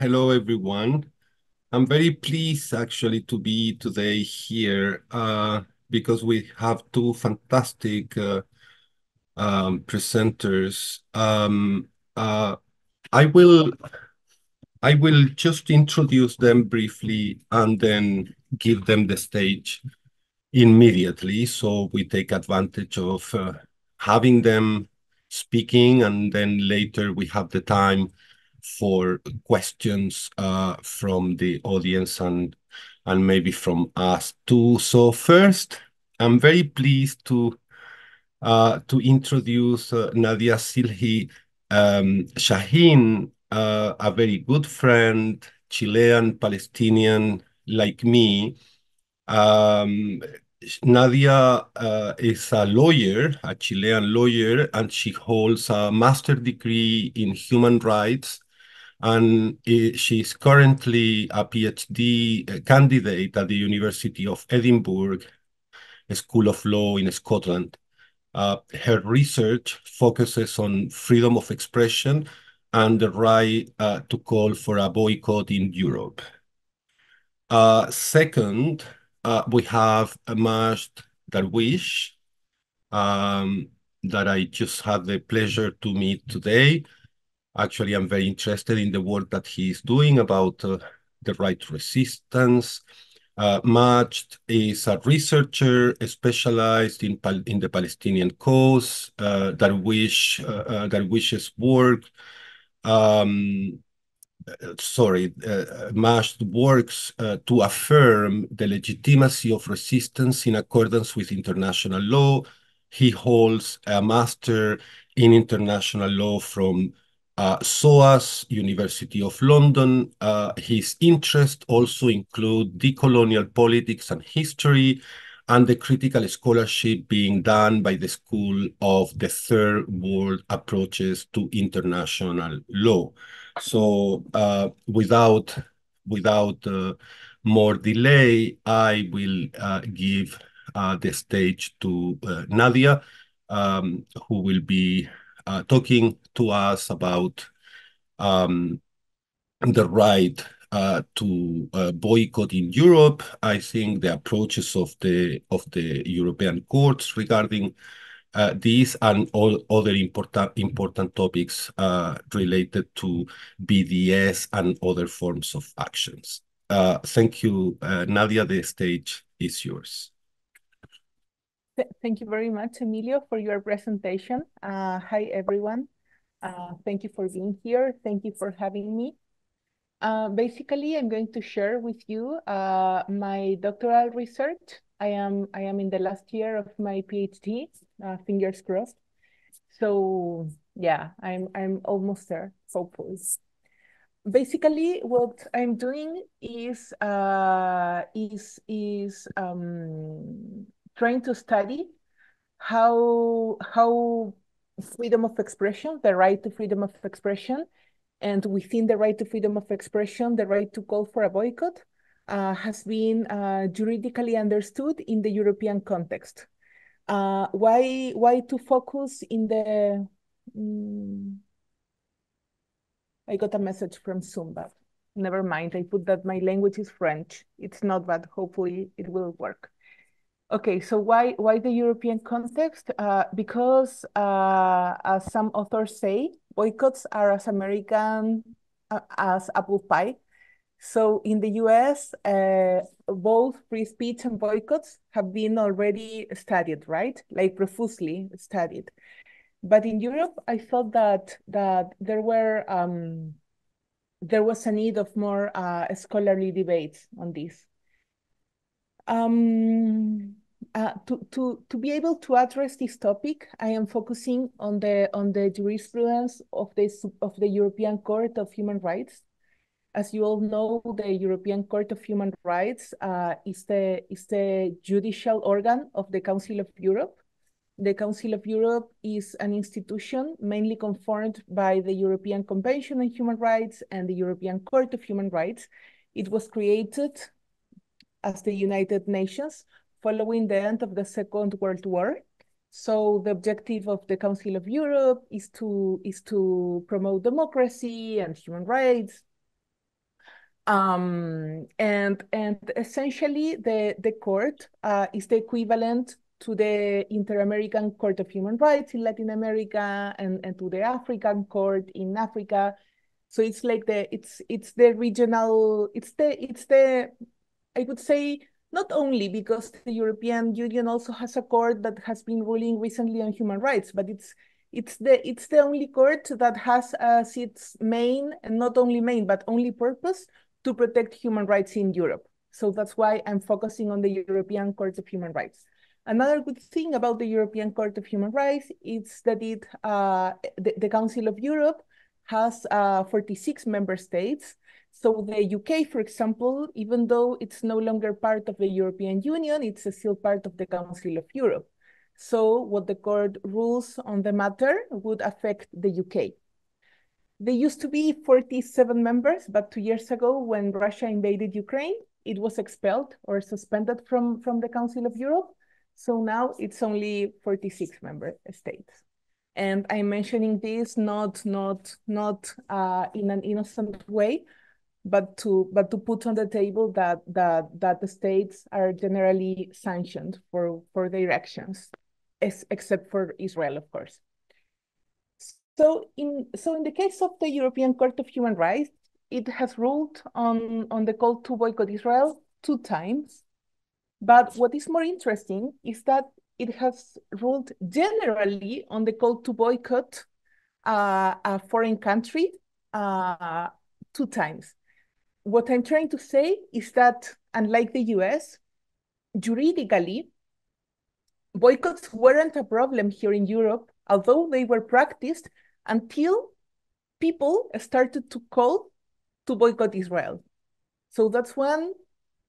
Hello, everyone. I'm very pleased actually to be today here because we have two fantastic presenters. Uh, I will I will just introduce them briefly and then give them the stage immediately. So we take advantage of having them speaking, and then later we have the time for questions from the audience and maybe from us too. So first, I'm very pleased to introduce Nadia Silhi Chahin, a very good friend, Chilean, Palestinian, like me. Um, Nadia is a lawyer, a Chilean lawyer, and she holds a master's degree in human rights. And she's currently a PhD candidate at the University of Edinburgh School of Law in Scotland. Her research focuses on freedom of expression and the right to call for a boycott in Europe. Second, we have Majd Darwish, um, that I just had the pleasure to meet today. Actually, I'm very interested in the work that he's doing about the right to resistance. Majd is a researcher specialized in the Palestinian cause. Darwish's work Majd works to affirm the legitimacy of resistance in accordance with international law. He holds a master in international law from SOAS, University of London. His interests also include decolonial politics and history, and the critical scholarship being done by the School of the Third World Approaches to International Law. So without more delay, I will give the stage to Nadia, who will be talking to us about um, the right to boycott in Europe. I think the approaches of the European courts regarding these and all other important topics related to BDS and other forms of actions. Thank you, Nadia. The stage is yours. Thank you very much, Emilio, for your presentation. Hi, everyone. Thank you for being here. Thank you for having me. Basically, I'm going to share with you my doctoral research. I am in the last year of my PhD, fingers crossed. So yeah, I'm almost there, hopefully. Basically, what I'm doing is trying to study how freedom of expression, the right to freedom of expression, and within the right to freedom of expression, the right to call for a boycott, has been juridically understood in the European context. Why to focus in the I got a message from Zoom, but never mind. I put that my language is French. It's not bad. Hopefully it will work. Okay, so why the European context? Because as some authors say, boycotts are as American as apple pie. So in the US, both free speech and boycotts have been already studied, right? Like profusely studied. But in Europe, I thought that there was a need of more scholarly debates on this. To be able to address this topic, I am focusing on the jurisprudence of the European Court of Human Rights. As you all know, the European Court of Human Rights is the judicial organ of the Council of Europe. The Council of Europe is an institution mainly confirmed by the European Convention on Human Rights and the European Court of Human Rights. It was created as the United Nations following the end of the Second World War. So the objective of the Council of Europe is to promote democracy and human rights And essentially the court is the equivalent to the Inter-American Court of Human Rights in Latin America and to the African Court in Africa. So it's like it's the regional, it's the I would say, not only because the European Union also has a court that has been ruling recently on human rights, but it's the only court that has as its main, and not only main, but only purpose to protect human rights in Europe. So that's why I'm focusing on the European Court of Human Rights. Another good thing about the European Court of Human Rights is that the Council of Europe has 46 member states. So the UK, for example, even though it's no longer part of the European Union, it's still part of the Council of Europe. So what the court rules on the matter would affect the UK. There used to be 47 members, but 2 years ago, when Russia invaded Ukraine, it was expelled or suspended from the Council of Europe. So now it's only 46 member states. And I'm mentioning this not in an innocent way, but to put on the table that the states are generally sanctioned for their actions, except for Israel, of course. So in the case of the European Court of Human Rights, it has ruled on the call to boycott Israel 2 times. But what is more interesting is that it has ruled generally on the call to boycott a foreign country 2 times. What I'm trying to say is that, unlike the US, juridically, boycotts weren't a problem here in Europe, although they were practiced until people started to call to boycott Israel. So that's when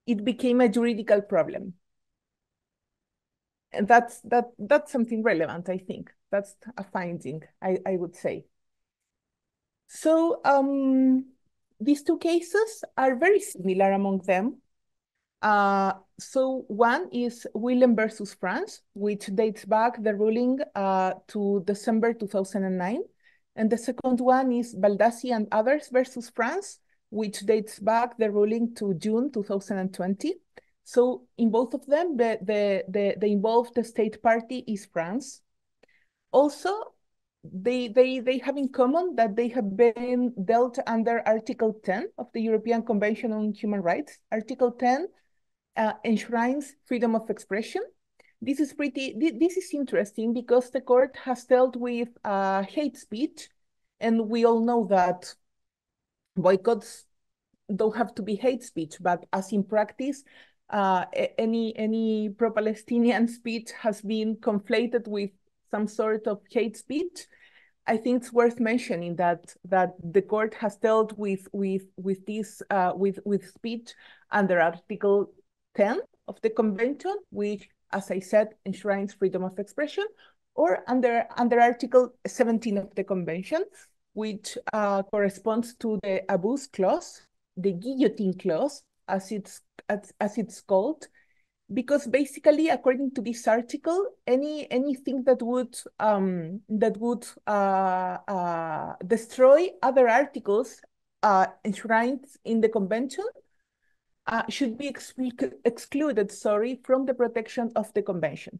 it became a juridical problem. And that's something relevant, I think. That's a finding, I would say. So these 2 cases are very similar among them. So one is Willem versus France, which dates back the ruling to December 2009. And the second one is Baldassi and others versus France, which dates back the ruling to June 2020. So in both of them, the involved state party is France. Also, they have in common that they have been dealt under Article 10 of the European Convention on Human Rights. Article 10 enshrines freedom of expression. This is interesting because the court has dealt with hate speech, and we all know that boycotts don't have to be hate speech, but as in practice, any pro-Palestinian speech has been conflated with some sort of hate speech. I think it's worth mentioning that the court has dealt with speech under Article 10 of the convention, which, as I said, enshrines freedom of expression, or under Article 17 of the convention, which corresponds to the abuse clause, the guillotine clause, as it's called, because basically, according to this article, anything that would destroy other articles enshrined in the convention should be excluded, from the protection of the convention.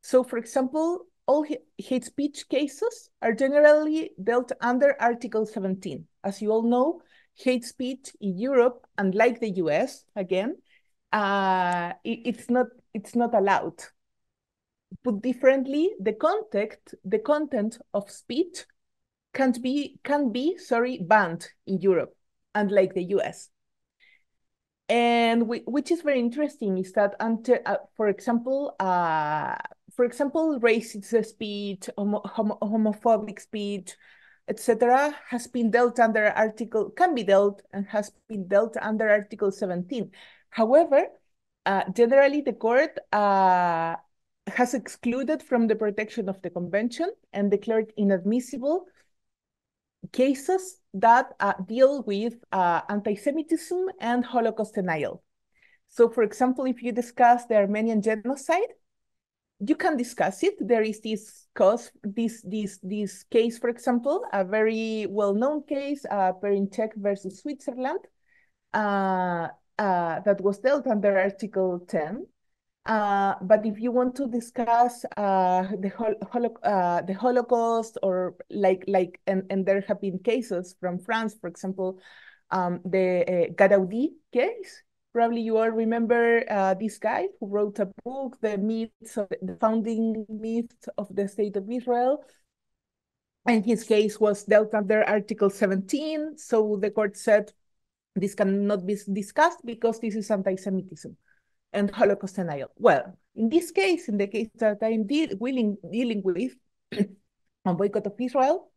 So, for example, all hate speech cases are generally dealt under Article 17. As you all know, hate speech in Europe, unlike the US, again, it's not allowed. Put differently, the content of speech can be banned in Europe, unlike the US. And which is very interesting is that for example, racist speech, homophobic speech, etc., has been dealt under can be dealt and has been dealt under Article 17. However, generally the court has excluded from the protection of the convention and declared inadmissible cases that deal with anti-Semitism and Holocaust denial. So, for example, if you discuss the Armenian genocide, you can discuss it. There is this case, for example, a very well-known case, Perinchek versus Switzerland, that was dealt under Article 10. But if you want to discuss the Holocaust, or and there have been cases from France, for example, the Garaudi case. Probably you all remember this guy who wrote a book, The Myths of the Founding Myths of the State of Israel. And his case was dealt under Article 17. So the court said this cannot be discussed because this is anti-Semitism and Holocaust denial. Well, in this case, in the case that I'm dealing with on boycott of Israel,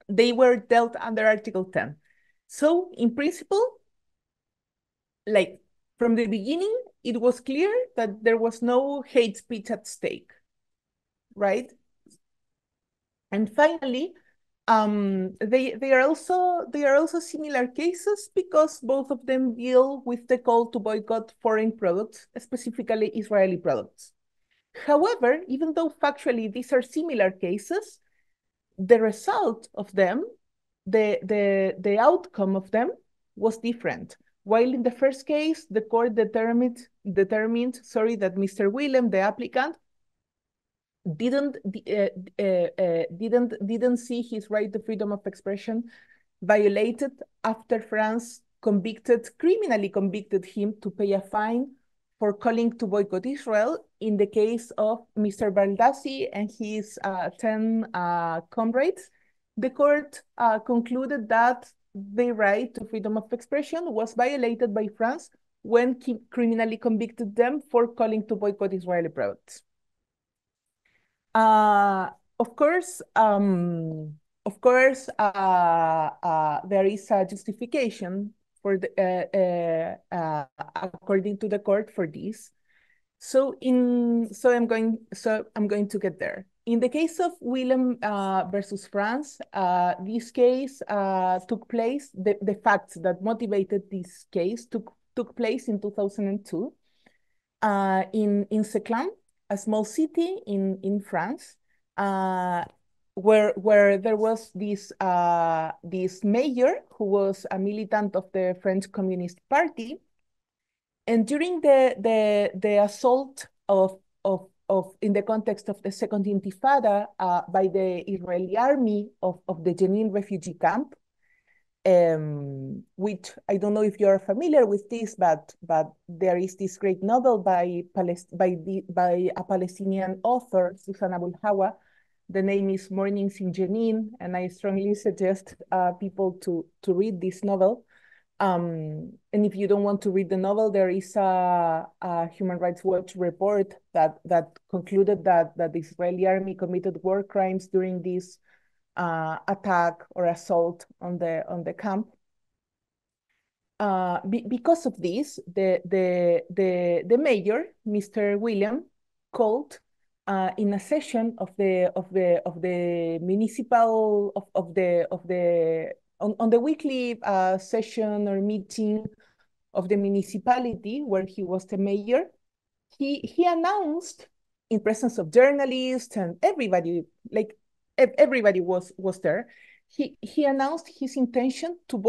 they were dealt under Article 10. So in principle, like from the beginning, it was clear that there was no hate speech at stake, right? And finally, they are also similar cases because both of them deal with the call to boycott foreign products, specifically Israeli products. However, even though factually these are similar cases, the result of them, the outcome of them was different. While in the first case, the court determined that Mr. Willem, the applicant, didn't see his right to freedom of expression violated after France criminally convicted him to pay a fine for calling to boycott Israel. In the case of Mr. Baldassi and his 10 comrades, the court concluded that the right to freedom of expression was violated by France when he criminally convicted them for calling to boycott Israeli products. Of course, there is a justification for according to the court for this. So I'm going to get there. In the case of Willem versus France, this case took place. The facts that motivated this case took place in 2002 in Seclan, a small city in France, where there was this mayor who was a militant of the French Communist Party, and during the assault of in the context of the Second Intifada by the Israeli army of the Jenin refugee camp, which I don't know if you're familiar with this, but there is this great novel by a Palestinian author, Susan Abu Hawa. The name is Mornings in Jenin, and I strongly suggest people to read this novel. And if you don't want to read the novel, there is a Human Rights Watch report that concluded that the Israeli army committed war crimes during this attack or assault on the camp. Because of this, the mayor, Mr. William, called in a session of the municipal on the weekly session or meeting of the municipality where he was the mayor. He announced in presence of journalists and everybody, like everybody was there. He announced his intention to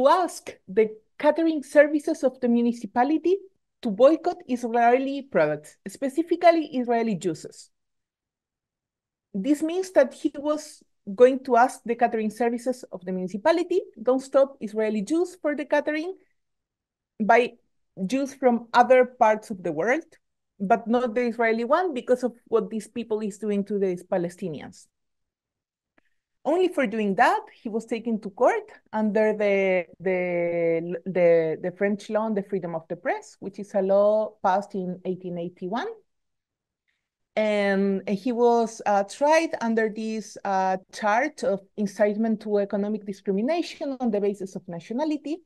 ask the catering services of the municipality to boycott Israeli products, specifically Israeli juices. This means that he was going to ask the catering services of the municipality, don't stop Israeli Jews for the catering, by Jews from other parts of the world, but not the Israeli one because of what these people is doing to these Palestinians. Only for doing that, he was taken to court under the French law on the freedom of the press, which is a law passed in 1881. And he was tried under this charge of incitement to economic discrimination on the basis of nationality.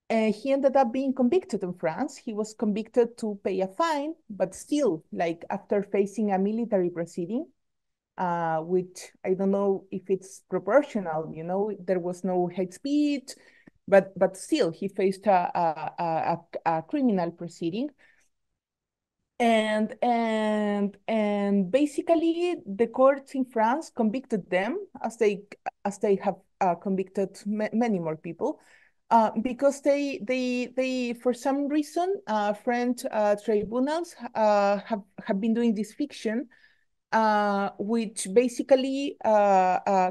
He ended up being convicted in France. He was convicted to pay a fine, but still, like after facing a military proceeding, which I don't know if it's proportional, you know, there was no hate speech, but still he faced a criminal proceeding. And basically the courts in France convicted them, as they have convicted many more people, because they for some reason French tribunals have been doing this fiction, which basically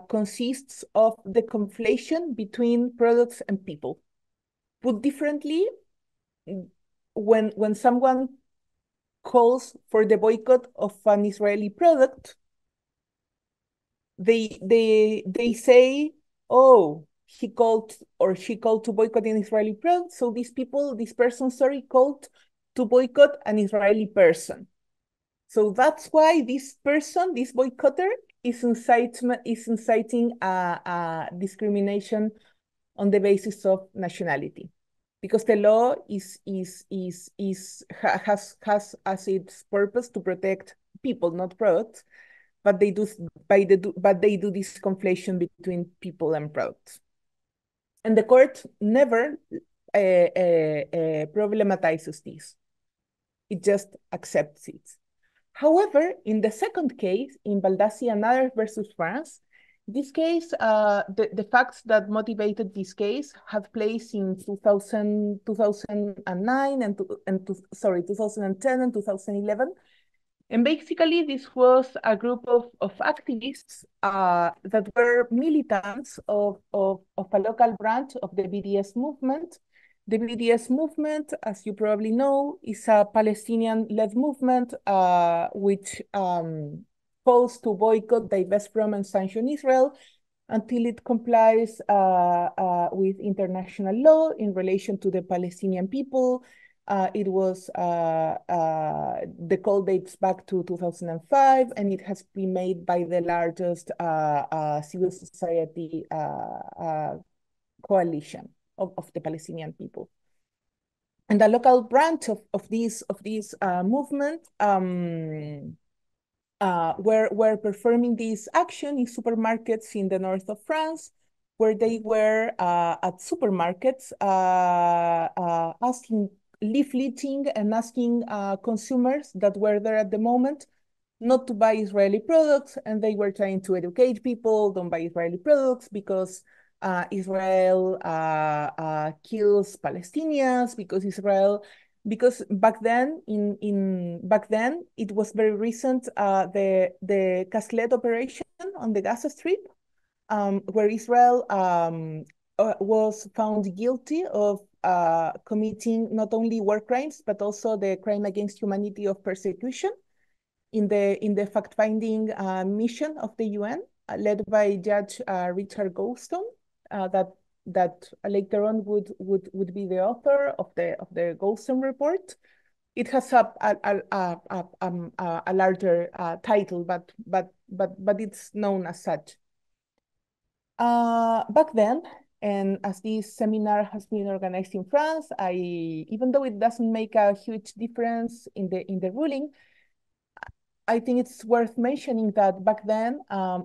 consists of the conflation between products and people. Put differently, when someone calls for the boycott of an Israeli product, they say, oh, he called or she called to boycott an Israeli product, so this person, sorry, called to boycott an Israeli person. So that's why this person, this boycotter, is inciting a discrimination on the basis of nationality, because the law has as its purpose to protect people, not products, but they do this conflation between people and products, and the court never problematizes this; it just accepts it. However, in the second case, in Baldassi and others versus France, this case, the facts that motivated this case had place in 2009 and 2010 and 2011. And basically, this was a group of activists that were militants of a local branch of the BDS movement. The BDS movement, as you probably know, is a Palestinian-led movement which calls to boycott, divest from, and sanction Israel until it complies with international law in relation to the Palestinian people. It was the call dates back to 2005, and it has been made by the largest civil society coalition of the Palestinian people. And the local branch of this movement were performing this action in supermarkets in the north of France, where they were at supermarkets asking, leafleting and asking consumers that were there at the moment not to buy Israeli products, and they were trying to educate people, don't buy Israeli products because Israel kills Palestinians, because back then it was very recent, the Caslet operation on the Gaza Strip, where Israel was found guilty of committing not only war crimes but also the crime against humanity of persecution in the fact-finding mission of the UN, led by Judge Richard Goldstone, that later on would be the author of the Goldstone report. It has a larger title, but it's known as such. Back then, and as this seminar has been organized in France, even though it doesn't make a huge difference in the ruling, I think it's worth mentioning that back then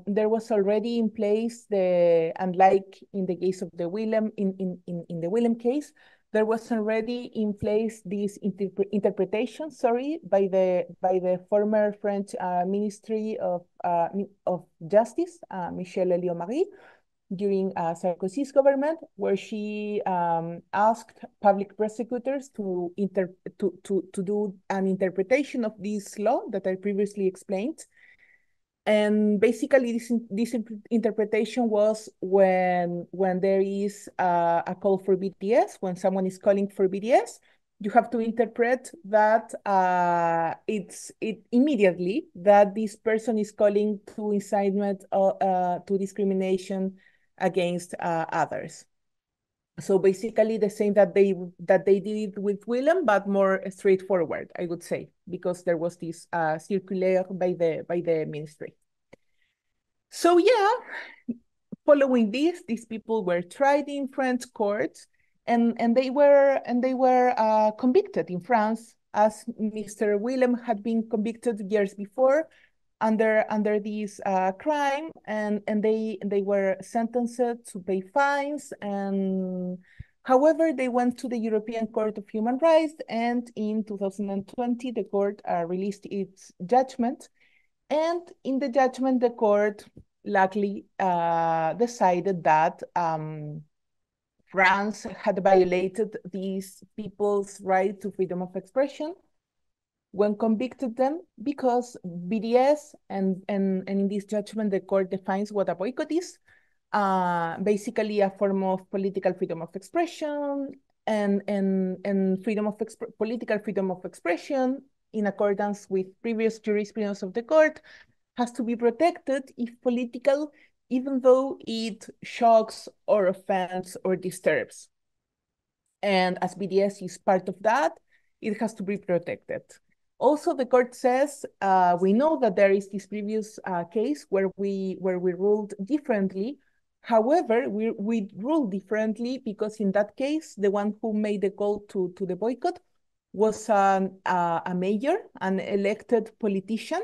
there was already in place unlike in the case of the Willem, in the Willem case, there was already in place this interpretation, by the former French Ministry of Justice, Michel Elio-Marie, during Sarkozy's government, where she asked public prosecutors to do an interpretation of this law that I previously explained. And basically, this interpretation was when there is a call for BDS, when someone is calling for BDS, you have to interpret that it immediately that this person is calling to incitement to discrimination against others. So basically the same that they did with Willem, but more straightforward, I would say, because there was this circular by the ministry. So yeah, following this, these people were tried in French courts, and they were convicted in France, as Mr. Willem had been convicted years before under this crime, and they were sentenced to pay fines. And However, they went to the European Court of Human Rights, and in 2020, the court released its judgment. And in the judgment, the court luckily decided that France had violated these people's right to freedom of expression when convicted them, because BDS, and in this judgment, the court defines what a boycott is, basically a form of political freedom of expression and political freedom of expression in accordance with previous jurisprudence of the court has to be protected if political, even though it shocks or offends or disturbs. And as BDS is part of that, it has to be protected. Also, the court says, we know that there is this previous case where we ruled differently. However, we ruled differently because in that case, the one who made the call to the boycott was a mayor, an elected politician.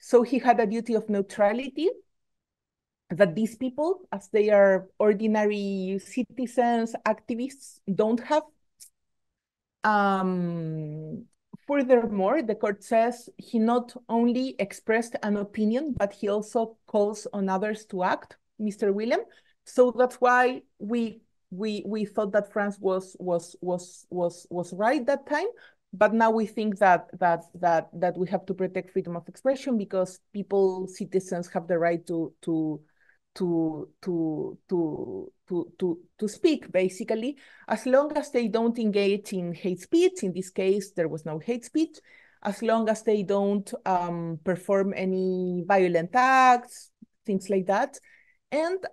So he had a duty of neutrality that these people, as they are ordinary citizens, activists, don't have. Furthermore, the court says he not only expressed an opinion, but he also calls on others to act, Mr. Willem. So that's why we thought that France was right that time. But now we think that we have to protect freedom of expression because citizens have the right to speak, basically, as long as they don't engage in hate speech. In this case, there was no hate speech. As long as they don't perform any violent acts, things like that. And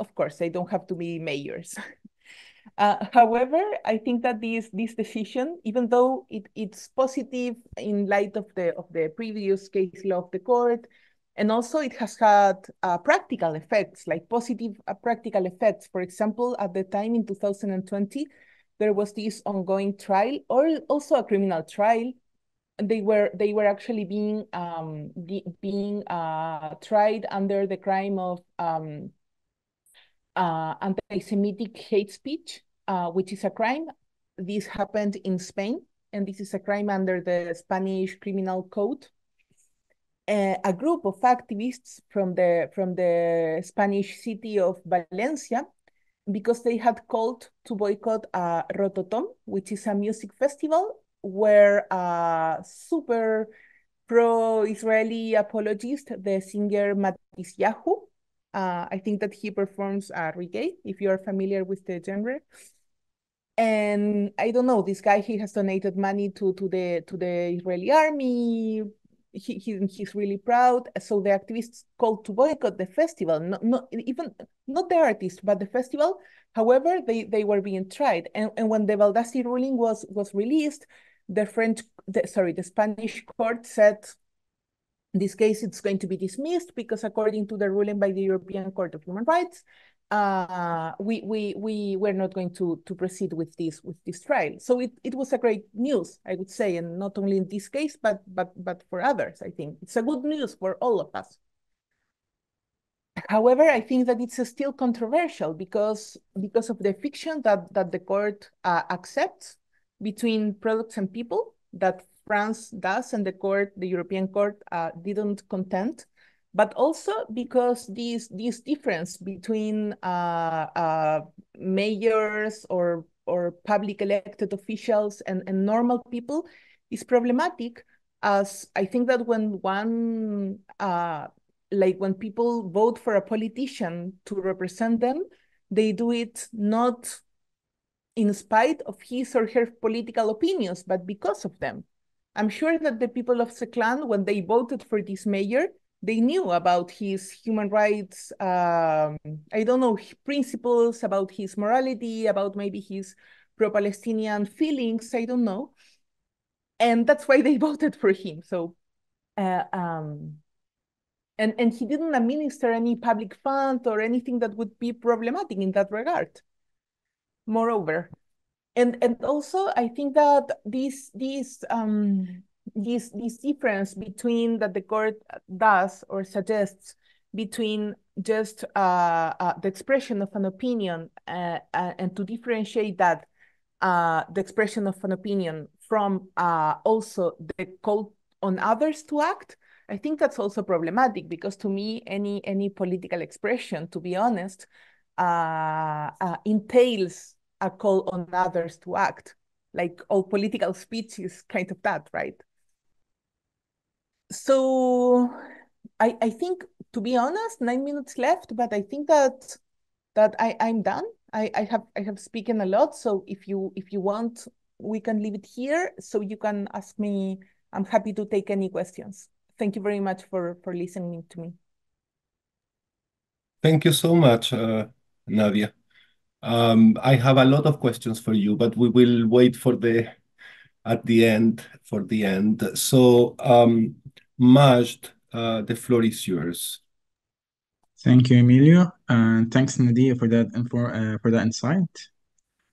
of course, they don't have to be mayors. However, I think that this decision, even though it's positive in light of the previous case law of the court, and also it has had practical effects, like positive practical effects. For example, at the time in 2020, there was this ongoing trial, or also a criminal trial. And they were actually being tried under the crime of anti-Semitic hate speech, which is a crime. This happened in Spain, and this is a crime under the Spanish Criminal Code. A group of activists from the Spanish city of Valencia, because they had called to boycott Rototom, which is a music festival where super pro-Israeli apologist, the singer Matisyahu, I think that he performs reggae, if you are familiar with the genre. And I don't know, this guy, he has donated money to the Israeli army. He's really proud. So the activists called to boycott the festival, not the artist, but the festival. However, they were being tried. And when the Baldassi ruling was released, the Spanish court said, in this case, it's going to be dismissed because according to the ruling by the European Court of Human Rights, we're not going to proceed with this trial. So it was a great news, I would say, and not only in this case, but for others. I think it's a good news for all of us. However, I think that it's still controversial because of the fiction that the court accepts between products and people that France does, and the European Court didn't contend. But also because this difference between mayors or public elected officials and normal people is problematic, as I think that when when people vote for a politician to represent them, they do it not in spite of his or her political opinions, but because of them. I'm sure that the people of Seclan, when they voted for this mayor, they knew about his human rights, I don't know, principles, about his morality, about maybe his pro-Palestinian feelings, I don't know. And that's why they voted for him. So, and he didn't administer any public fund or anything that would be problematic in that regard. Moreover, and also I think that this difference between that the court does or suggests between just the expression of an opinion and to differentiate that the expression of an opinion from also the call on others to act, I think that's also problematic, because to me, any political expression, to be honest, entails a call on others to act. Like all political speech is kind of that, right? So I think, to be honest, 9 minutes left, but I think that I'm done. I have spoken a lot. So if you want, we can leave it here. So you can ask me. I'm happy to take any questions. Thank you very much for listening to me. Thank you so much, Nadia. I have a lot of questions for you, but we will wait for the end. So, Majd, the floor is yours. Thank you, Emilio, and thanks, Nadia, for that insight.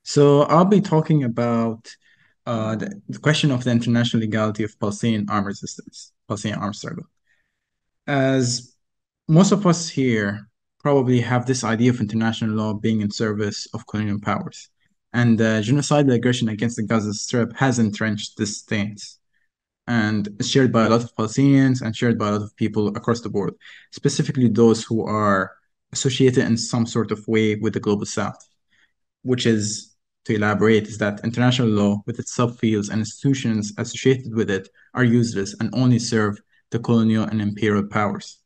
So I'll be talking about the question of the international legality of Palestinian armed resistance, Palestinian armed struggle. As most of us here probably have this idea of international law being in service of colonial powers, and genocidal aggression against the Gaza Strip has entrenched this stance, and is shared by a lot of Palestinians and shared by a lot of people across the board, specifically those who are associated in some sort of way with the global south, which is, to elaborate, is that international law with its subfields and institutions associated with it are useless and only serve the colonial and imperial powers.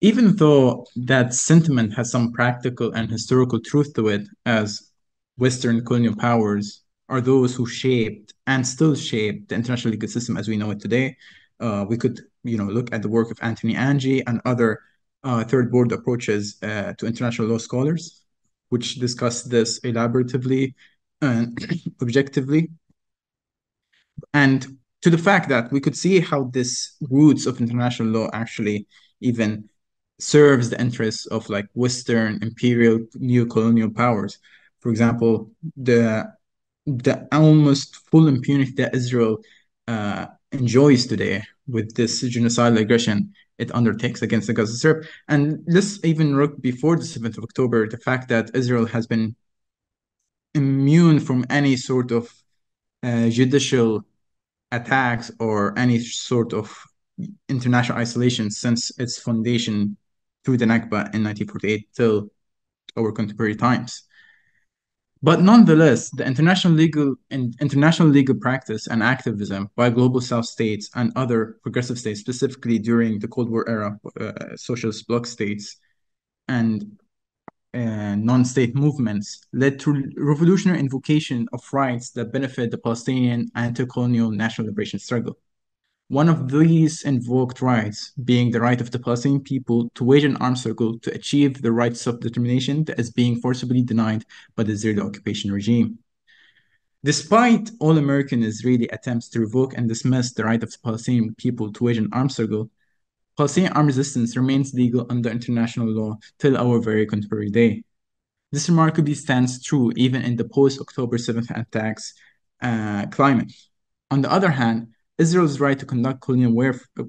Even though that sentiment has some practical and historical truth to it, as Western colonial powers are those who shaped and still shape the international legal system as we know it today. We could, look at the work of Anthony Angie and other third world approaches to international law scholars, which discuss this elaboratively and objectively. And to the fact that we could see how this roots of international law actually even serves the interests of like Western imperial neo-colonial powers. For example, the almost full impunity that Israel enjoys today with this genocidal aggression it undertakes against the Gaza Strip. And let's even look before the 7th of October, the fact that Israel has been immune from any sort of judicial attacks or any sort of international isolation since its foundation through the Nakba in 1948 till our contemporary times. But nonetheless, the international legal practice and activism by global South states and other progressive states, specifically during the Cold War era, socialist bloc states and non-state movements, led to revolutionary invocation of rights that benefit the Palestinian anti-colonial national liberation struggle. One of these invoked rights being the right of the Palestinian people to wage an armed struggle to achieve the right to self-determination that is being forcibly denied by the Israeli occupation regime. Despite all American Israeli attempts to revoke and dismiss the right of the Palestinian people to wage an armed struggle, Palestinian armed resistance remains legal under international law till our very contemporary day. This remarkably stands true even in the post-October 7th attacks climate. On the other hand, Israel's right to conduct colonial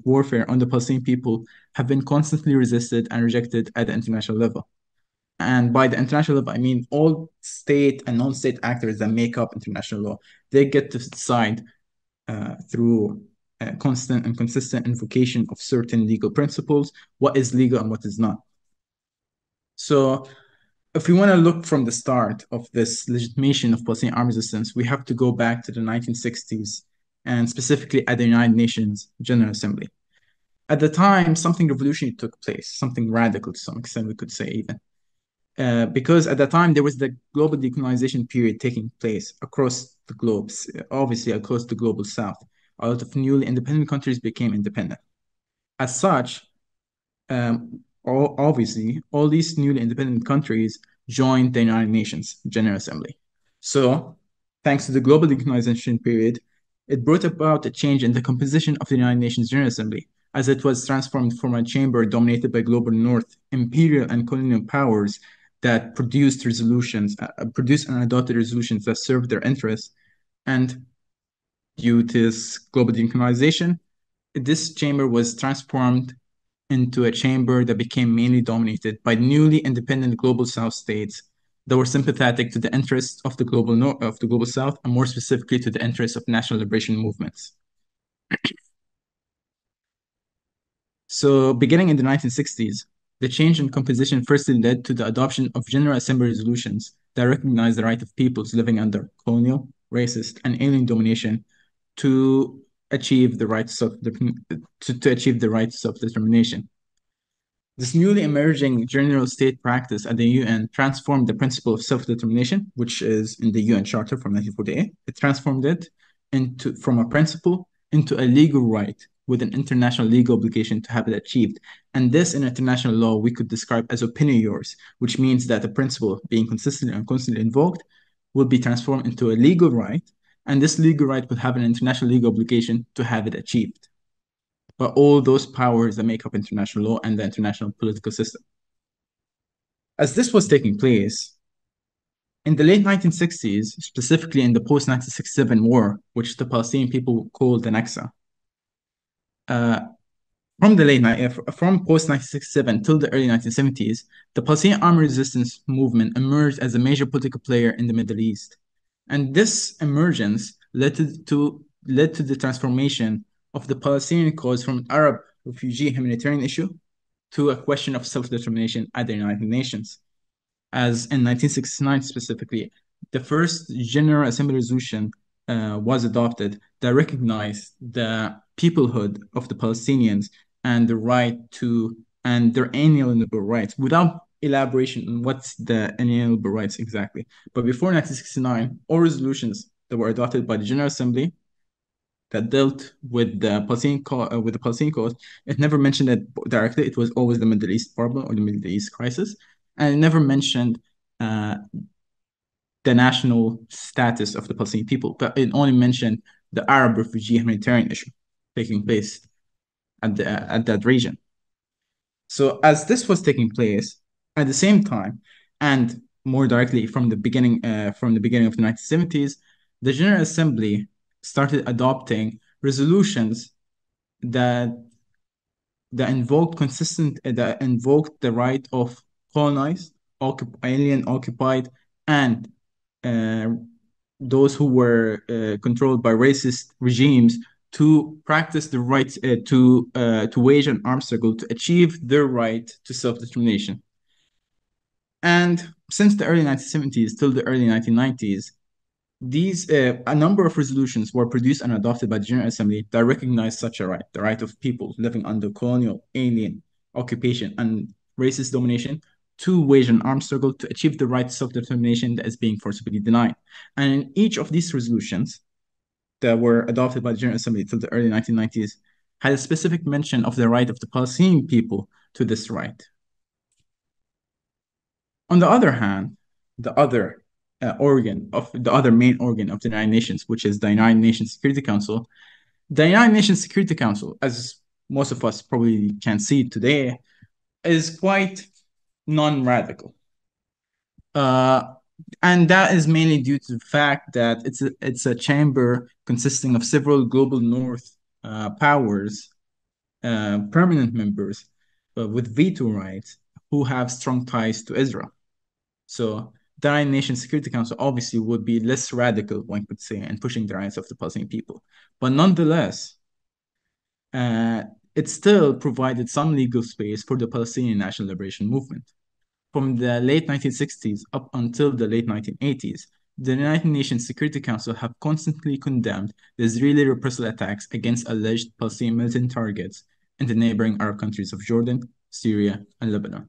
warfare on the Palestinian people have been constantly resisted and rejected at the international level. And by the international level, I mean all state and non-state actors that make up international law. They get to decide through constant and consistent invocation of certain legal principles what is legal and what is not. So if we want to look from the start of this legitimation of Palestinian armed resistance, we have to go back to the 1960s and specifically at the United Nations General Assembly. At the time, something revolutionary took place, something radical to some extent, we could say even. Because at that time, there was the global decolonization period taking place across the globe, obviously across the global south. A lot of newly independent countries became independent. As such, obviously, all these newly independent countries joined the United Nations General Assembly. So, thanks to the global decolonization period, it brought about a change in the composition of the United Nations General Assembly, as it was transformed from a chamber dominated by global North, imperial and colonial powers that produced and adopted resolutions that served their interests. And due to this global decolonization, this chamber was transformed into a chamber that became mainly dominated by newly independent global South states that were sympathetic to the interests of the global South, and more specifically to the interests of national liberation movements. So, beginning in the 1960s, the change in composition firstly led to the adoption of General Assembly resolutions that recognize the right of peoples living under colonial, racist, and alien domination to achieve the right to achieve the right to self-determination. This newly emerging general state practice at the UN transformed the principle of self-determination, which is in the UN Charter from 1948. It transformed it from a principle into a legal right with an international legal obligation to have it achieved. And this in international law we could describe as opinion yours, which means that the principle being consistently and constantly invoked will be transformed into a legal right, and this legal right will have an international legal obligation to have it achieved by all those powers that make up international law and the international political system. As this was taking place, in the late 1960s, specifically in the post-1967 war, which the Palestinian people called the Naksa, from post-1967 till the early 1970s, the Palestinian armed resistance movement emerged as a major political player in the Middle East. And this emergence led to the transformation of the Palestinian cause from an Arab refugee humanitarian issue to a question of self-determination at the United Nations. As in 1969 specifically, the first General Assembly resolution was adopted that recognized the peoplehood of the Palestinians and the right to, and their inalienable rights, without elaboration on what's the inalienable rights exactly. But before 1969, all resolutions that were adopted by the General Assembly that dealt with the Palestinian cause, it never mentioned it directly. It was always the Middle East problem or the Middle East crisis, and it never mentioned the national status of the Palestinian people, but it only mentioned the Arab refugee humanitarian issue taking place at that region. So as this was taking place, at the same time, and more directly from the beginning of the 1970s, the General Assembly started adopting resolutions that invoked the right of colonized, alien occupied, and those who were controlled by racist regimes to practice the right to wage an armed struggle to achieve their right to self-determination. And since the early 1970s till the early 1990s, a number of resolutions were produced and adopted by the General Assembly that recognized such a right, the right of people living under colonial, alien occupation, and racist domination to wage an armed struggle to achieve the right to self-determination that is being forcibly denied. And in each of these resolutions that were adopted by the General Assembly till the early 1990s had a specific mention of the right of the Palestinian people to this right. On the other hand, the other main organ of the United Nations, which is the United Nations Security Council. The United Nations Security Council, as most of us probably can see today, is quite non-radical. And that is mainly due to the fact that it's a chamber consisting of several global North powers, permanent members with veto rights who have strong ties to Israel. So the United Nations Security Council obviously would be less radical, one could say, in pushing the rights of the Palestinian people. But nonetheless, it still provided some legal space for the Palestinian National Liberation Movement. From the late 1960s up until the late 1980s, the United Nations Security Council have constantly condemned the Israeli reprisal attacks against alleged Palestinian militant targets in the neighboring Arab countries of Jordan, Syria, and Lebanon.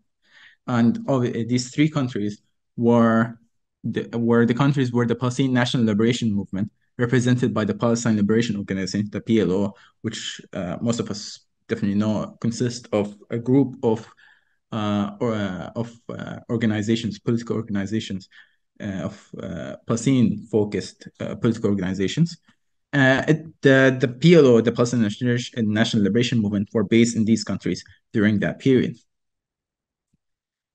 And these three countries were the countries where the Palestinian National Liberation Movement, represented by the Palestine Liberation Organization, the PLO, which most of us definitely know, consists of a group of organizations, political organizations, of Palestinian-focused political organizations. The PLO, the Palestinian National Liberation Movement, were based in these countries during that period.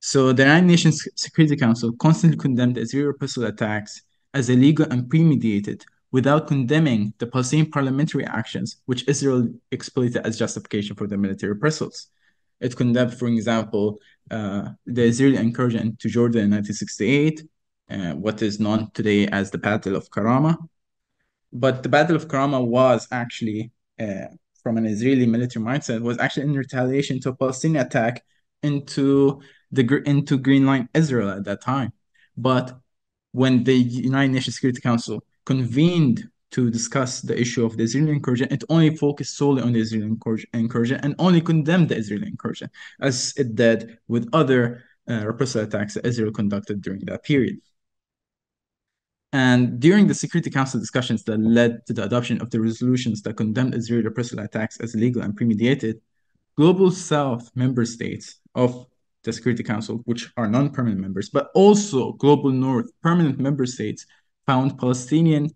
So the United Nations Security Council constantly condemned the Israeli reprisal attacks as illegal and premeditated, without condemning the Palestinian parliamentary actions, which Israel exploited as justification for their military reprisals. It condemned, for example, the Israeli incursion into Jordan in 1968, what is known today as the Battle of Karama. But the Battle of Karama was actually, from an Israeli military mindset, was actually in retaliation to a Palestinian attack into Green Line Israel at that time. But when the United Nations Security Council convened to discuss the issue of the Israeli incursion, it only focused solely on the Israeli incursion and only condemned the Israeli incursion, as it did with other reprisal attacks that Israel conducted during that period. And during the Security Council discussions that led to the adoption of the resolutions that condemned Israeli reprisal attacks as illegal and premeditated, Global South member states of the Security Council, which are non-permanent members, but also Global North permanent member states, found Palestinian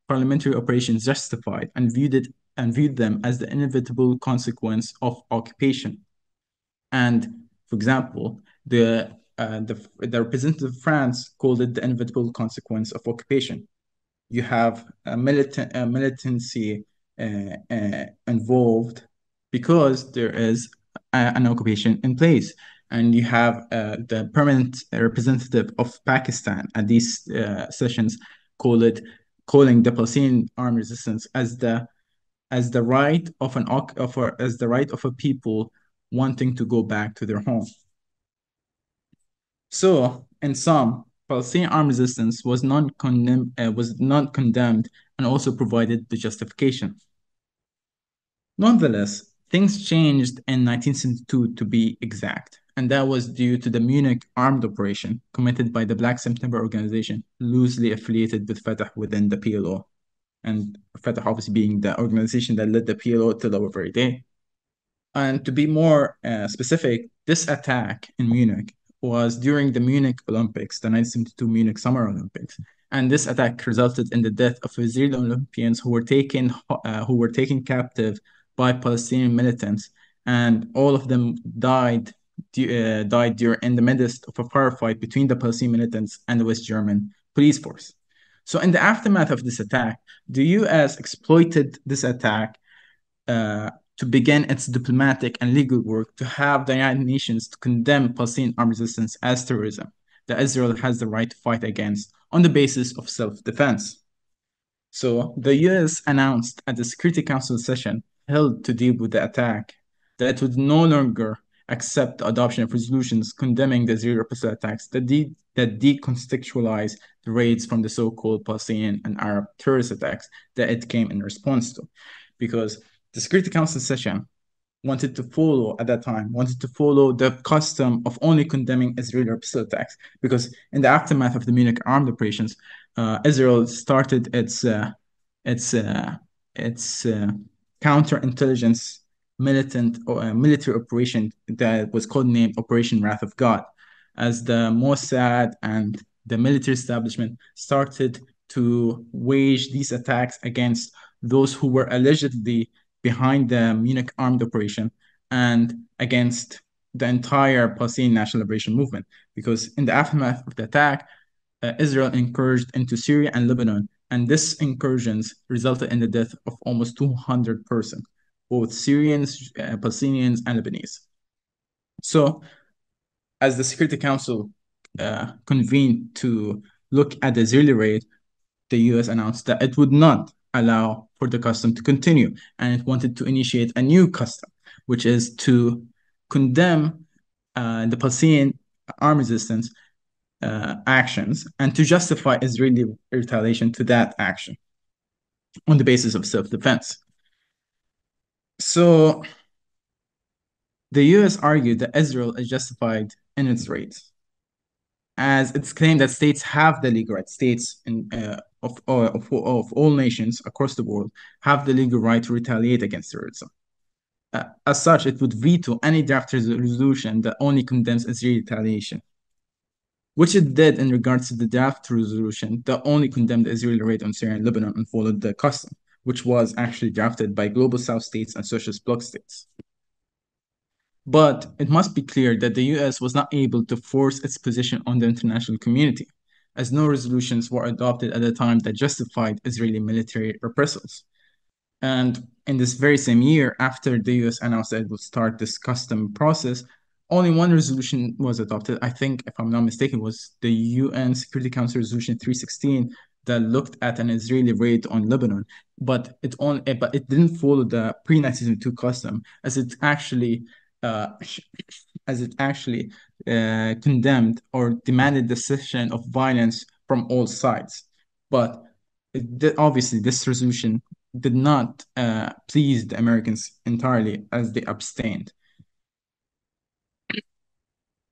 parliamentary operations justified and viewed them as the inevitable consequence of occupation. And for example, the representative of France called it the inevitable consequence of occupation. You have a militancy involved because there is an occupation in place. And you have the permanent representative of Pakistan at these sessions calling the Palestinian armed resistance as the right of a people wanting to go back to their home. So, in sum, Palestinian armed resistance was not condemned and also provided the justification. Nonetheless, things changed in 1972 to be exact, and that was due to the Munich armed operation committed by the Black September organization, loosely affiliated with Fatah within the PLO, and Fatah obviously being the organization that led the PLO till our very day. And to be more specific, this attack in Munich was during the Munich Olympics, the 1972 Munich Summer Olympics. And this attack resulted in the death of Israeli Olympians who were taken captive by Palestinian militants, and all of them died in the midst of a firefight between the Palestinian militants and the West German police force. So in the aftermath of this attack, the US exploited this attack to begin its diplomatic and legal work to have the United Nations to condemn Palestinian armed resistance as terrorism that Israel has the right to fight against on the basis of self-defense. So the US announced at the Security Council session held to deal with the attack that it would no longer accept the adoption of resolutions condemning the Israeli reprisal attacks that decontextualize the raids from the so-called Palestinian and Arab terrorist attacks that it came in response to. Because the Security Council session wanted to follow the custom of only condemning Israeli reprisal attacks, because in the aftermath of the Munich armed operations, Israel started its counterintelligence military operation that was codenamed Operation Wrath of God, as the Mossad and the military establishment started to wage these attacks against those who were allegedly behind the Munich armed operation and against the entire Palestinian National Liberation Movement. Because in the aftermath of the attack, Israel incursioned into Syria and Lebanon, and these incursions resulted in the death of almost 200 persons, both Syrians, Palestinians, and Lebanese. So, as the Security Council convened to look at the Israeli raid, the US announced that it would not allow for the custom to continue, and it wanted to initiate a new custom, which is to condemn the Palestinian armed resistance actions and to justify Israeli retaliation to that action on the basis of self-defense. So the US argued that Israel is justified in its raids, as it's claimed that states have the legal right, states of all nations across the world have the legal right to retaliate against terrorism. As such, it would veto any draft resolution that only condemns Israeli retaliation, which it did in regards to the draft resolution that only condemned the Israeli raid on Syria and Lebanon and followed the custom, which was actually drafted by Global South states and Socialist Bloc states. But it must be clear that the US was not able to force its position on the international community, as no resolutions were adopted at the time that justified Israeli military reprisals. And in this very same year, after the US announced that it would start this custom process, only one resolution was adopted. I think, if I'm not mistaken, was the UN Security Council Resolution 316 that looked at an Israeli raid on Lebanon, but it didn't follow the pre-1972 custom, as it actually uh, condemned or demanded the cessation of violence from all sides. But obviously, this resolution did not please the Americans entirely, as they abstained.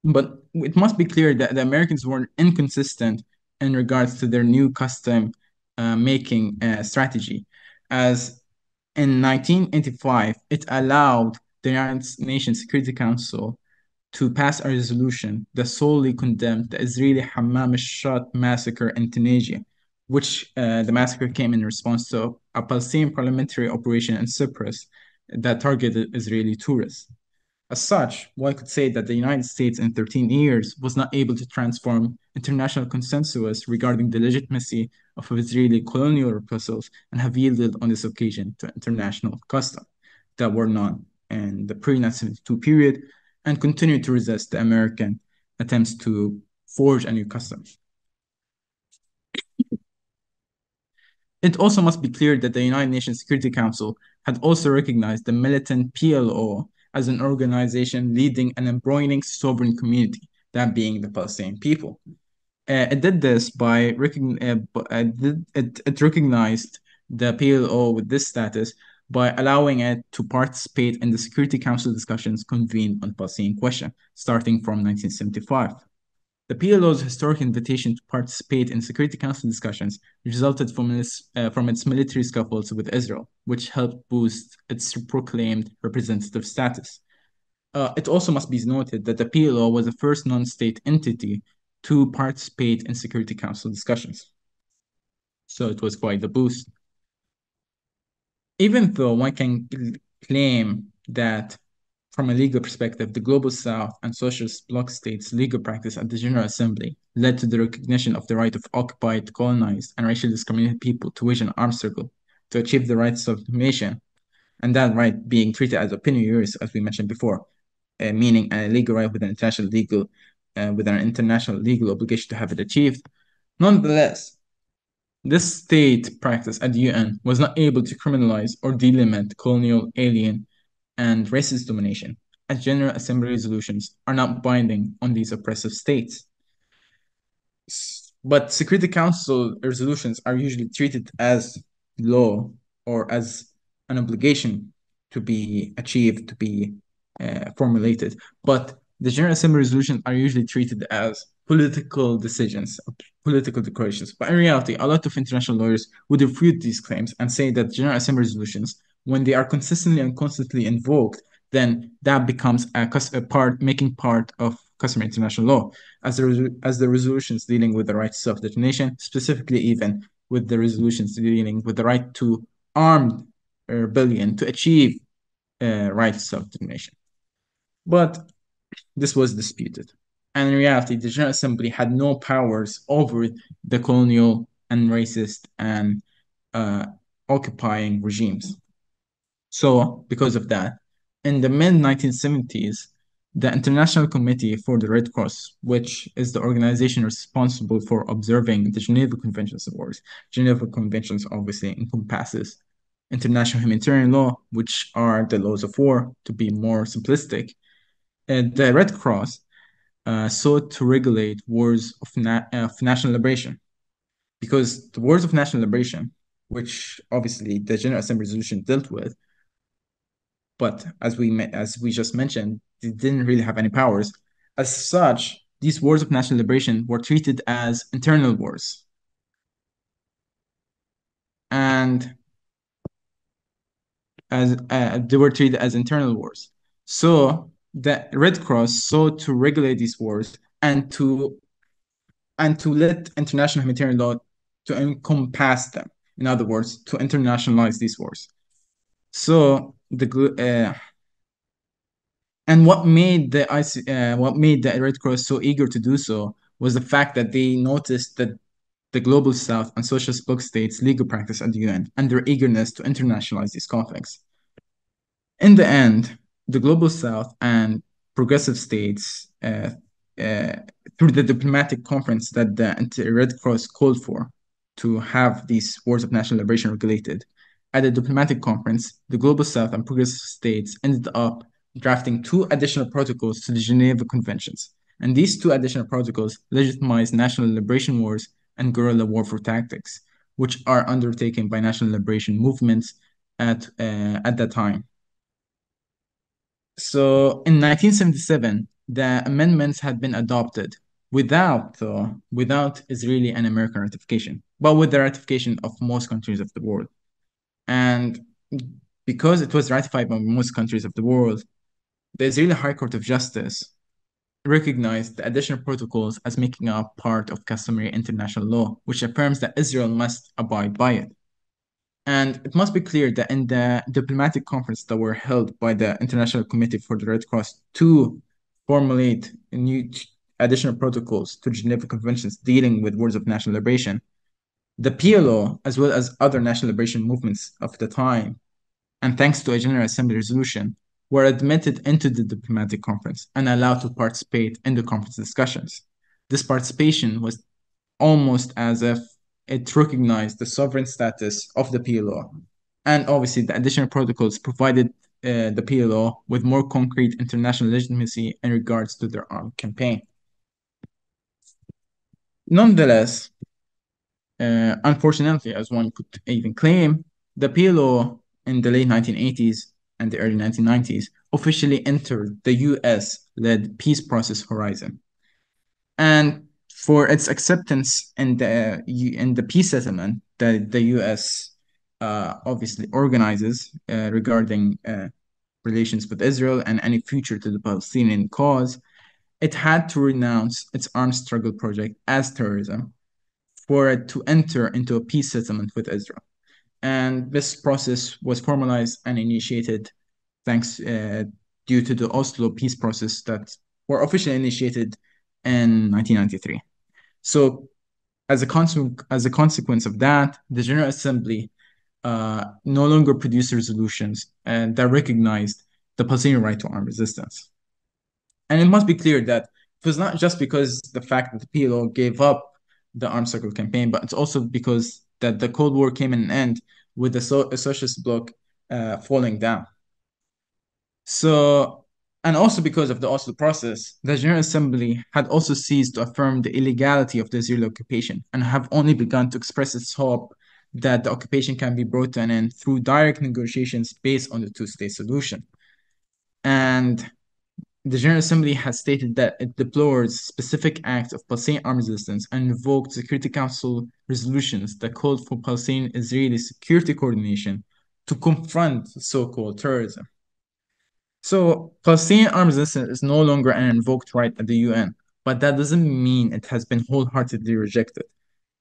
But it must be clear that the Americans were inconsistent in regards to their new custom making strategy, as in 1985, it allowed the United Nations Security Council to pass a resolution that solely condemned the Israeli Hammam al-Shot massacre in Tunisia, which the massacre came in response to a Palestinian parliamentary operation in Cyprus that targeted Israeli tourists. As such, one could say that the United States in 13 years was not able to transform international consensus regarding the legitimacy of Israeli colonial reprisals and have yielded on this occasion to international customs that were none in the pre-1972 period and continue to resist the American attempts to forge a new custom. It also must be clear that the United Nations Security Council had also recognized the militant PLO as an organization leading an embroiling sovereign community, that being the Palestinian people. It did this by it recognized the PLO with this status by allowing it to participate in the Security Council discussions convened on Palestinian question, starting from 1975. The PLO's historic invitation to participate in Security Council discussions resulted from its military scuffles with Israel, which helped boost its proclaimed representative status. It also must be noted that the PLO was the first non-state entity to participate in Security Council discussions. So it was quite the boost. Even though one can claim that from a legal perspective, the Global South and Socialist bloc states' legal practice at the General Assembly led to the recognition of the right of occupied, colonized, and racially discriminated people to wage an armed struggle to achieve the rights of the nation, and that right being treated as opinion use, as we mentioned before, meaning a legal right with an international legal obligation to have it achieved. Nonetheless, this state practice at the UN was not able to criminalize or delimit colonial, alien, and racist domination, as General Assembly resolutions are not binding on these oppressive states. But Security Council resolutions are usually treated as law or as an obligation to be achieved, to be formulated. But the General Assembly resolutions are usually treated as political decisions, political declarations. But in reality, a lot of international lawyers would refute these claims and say that General Assembly resolutions, when they are consistently and constantly invoked, then that becomes making part of customary international law, as the resolutions dealing with the right to self-determination, specifically even with the resolutions dealing with the right to armed rebellion to achieve right to self-determination. But this was disputed. And in reality, the General Assembly had no powers over the colonial and racist and occupying regimes. So, because of that, in the mid-1970s, the International Committee for the Red Cross, which is the organization responsible for observing the Geneva Conventions of Wars. Geneva Conventions obviously encompasses international humanitarian law, which are the laws of war, to be more simplistic. The Red Cross sought to regulate wars of national liberation, because the wars of national liberation, which obviously the General Assembly resolution dealt with, but as we just mentioned, they didn't really have any powers. As such, these wars of national liberation were treated as internal wars. And as they were treated as internal wars. So the Red Cross sought to regulate these wars and to let international humanitarian law to encompass them. In other words, to internationalize these wars. So and what made the Red Cross so eager to do so was the fact that they noticed that the Global South, and Socialist bloc states' legal practice at the UN and their eagerness to internationalize these conflicts. In the end, the Global South and progressive states, through the diplomatic conference that the Red Cross called for to have these wars of national liberation regulated, at the diplomatic conference, the Global South and progressive states ended up drafting 2 additional protocols to the Geneva Conventions. And these 2 additional protocols legitimize national liberation wars and guerrilla warfare tactics, which are undertaken by national liberation movements at that time. So in 1977, the amendments had been adopted without Israeli and American ratification, but with the ratification of most countries of the world. And because it was ratified by most countries of the world, the Israeli High Court of Justice recognized the additional protocols as making up part of customary international law, which affirms that Israel must abide by it. And it must be clear that in the diplomatic conference that were held by the International Committee for the Red Cross to formulate new additional protocols to Geneva Conventions dealing with wars of national liberation, the PLO, as well as other national liberation movements of the time, and thanks to a General Assembly resolution, were admitted into the diplomatic conference and allowed to participate in the conference discussions. This participation was almost as if it recognized the sovereign status of the PLO. And obviously, the additional protocols provided the PLO with more concrete international legitimacy in regards to their armed campaign. Nonetheless, unfortunately, as one could even claim, the PLO in the late 1980s and the early 1990s officially entered the US-led peace process horizon. And for its acceptance in the peace settlement that the US obviously organizes regarding relations with Israel and any future to the Palestinian cause, it had to renounce its armed struggle project as terrorism for it to enter into a peace settlement with Israel. And this process was formalized and initiated thanks due to the Oslo peace process that were officially initiated in 1993. So as a consequence of that, the General Assembly no longer produced resolutions that recognized the Palestinian right to armed resistance. And it must be clear that it was not just because the fact that the PLO gave up the armed struggle campaign, but it's also because that the Cold War came in an end with the socialist bloc falling down. So, and also because of the Oslo process, the General Assembly had also ceased to affirm the illegality of the Israeli occupation and have only begun to express its hope that the occupation can be brought to an end through direct negotiations based on the two-state solution. And the General Assembly has stated that it deplores specific acts of Palestinian armed resistance and invoked Security Council resolutions that called for Palestinian-Israeli security coordination to confront so-called terrorism. So Palestinian armed resistance is no longer an invoked right at the UN, but that doesn't mean it has been wholeheartedly rejected.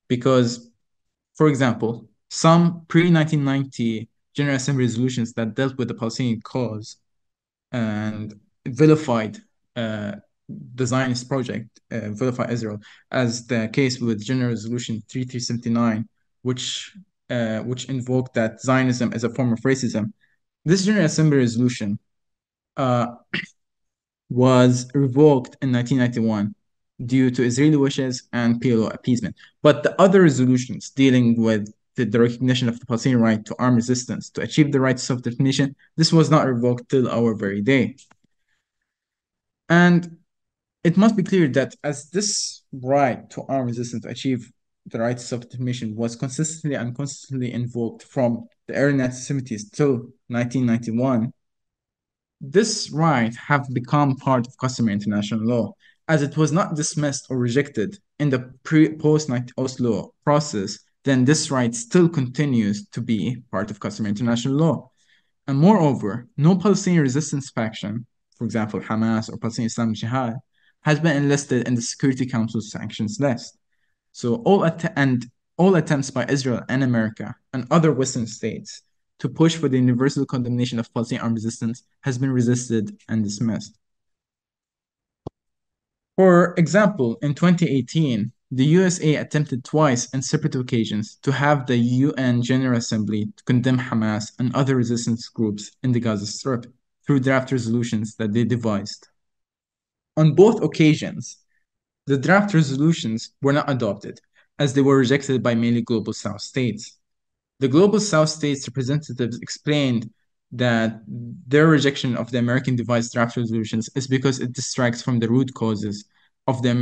Because, for example, some pre-1990 General Assembly resolutions that dealt with the Palestinian cause and vilified the Zionist project, vilify Israel, as the case with General Resolution 3379, which invoked that Zionism is a form of racism. This General Assembly resolution was revoked in 1991 due to Israeli wishes and PLO appeasement. But the other resolutions dealing with the recognition of the Palestinian right to armed resistance to achieve the right to self-determination, this was not revoked till our very day. And it must be clear that as this right to armed resistance to achieve the right to self-determination was consistently and constantly invoked from the early 1970s till 1991, this right have become part of customary international law, as it was not dismissed or rejected in the post-Oslo process. Then this right still continues to be part of customary international law. And moreover, no Palestinian resistance faction, for example, Hamas or Palestinian Islamic Jihad, has been enlisted in the Security Council's sanctions list. So all attempts by Israel and America and other Western states to push for the universal condemnation of Palestinian armed resistance has been resisted and dismissed. For example, in 2018, the USA attempted twice on separate occasions to have the UN General Assembly to condemn Hamas and other resistance groups in the Gaza Strip through draft resolutions that they devised. On both occasions, the draft resolutions were not adopted, as they were rejected by mainly Global South states. The Global South states representatives explained that their rejection of the American devised draft resolutions is because it distracts from the root causes of the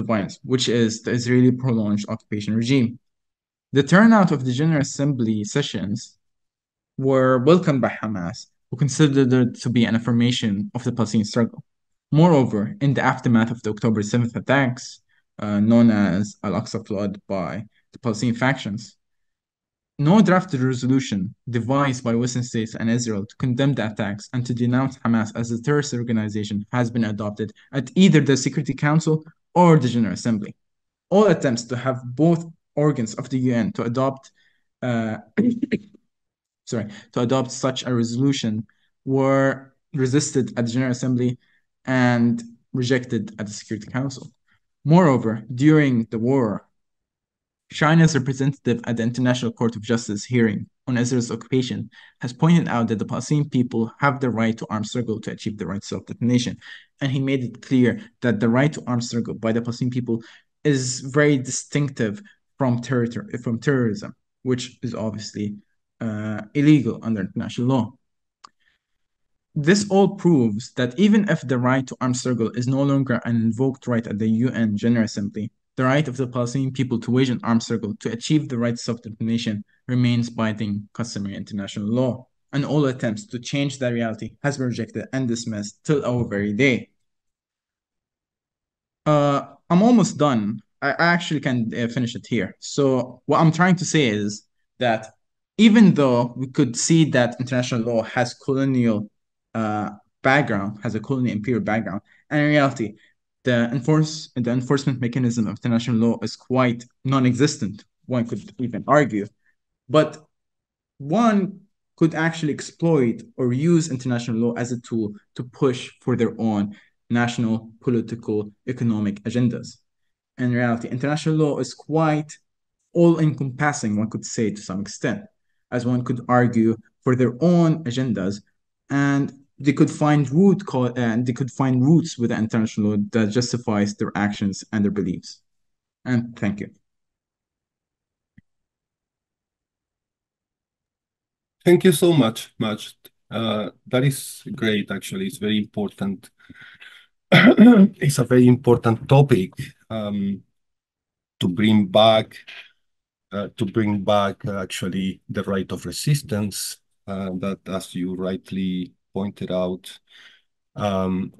violence, which is the Israeli prolonged occupation regime. The turnout of the General Assembly sessions were welcomed by Hamas, who considered it to be an affirmation of the Palestinian struggle. Moreover, in the aftermath of the October 7th attacks, known as Al-Aqsa Flood by the Palestinian factions, no drafted resolution devised by Western states and Israel to condemn the attacks and to denounce Hamas as a terrorist organization has been adopted at either the Security Council or the General Assembly. All attempts to have both organs of the UN to adopt such a resolution were resisted at the General Assembly and rejected at the Security Council. Moreover, during the war, China's representative at the International Court of Justice hearing on Israel's occupation has pointed out that the Palestinian people have the right to armed struggle to achieve the right to self-determination. And he made it clear that the right to armed struggle by the Palestinian people is very distinctive from terrorism, which is obviously illegal under international law. This all proves that even if the right to armed struggle is no longer an invoked right at the UN General Assembly, the right of the Palestinian people to wage an armed struggle to achieve the right to self-determination remains binding customary international law, and all attempts to change that reality has been rejected and dismissed till our very day. I'm almost done. I actually can finish it here. So what I'm trying to say is that even though we could see that international law has colonial background, has a colonial imperial background, and in reality, the enforcement mechanism of international law is quite non-existent, one could even argue. But one could actually exploit or use international law as a tool to push for their own national, political, economic agendas. In reality, international law is quite all-encompassing, one could say to some extent, as one could argue for their own agendas, and they could find roots with the international law that justifies their actions and their beliefs. And thank you. Thank you so much, Majd. That is great, actually. It's very important. It's a very important topic to bring back actually the right of resistance that, as you rightly pointed out,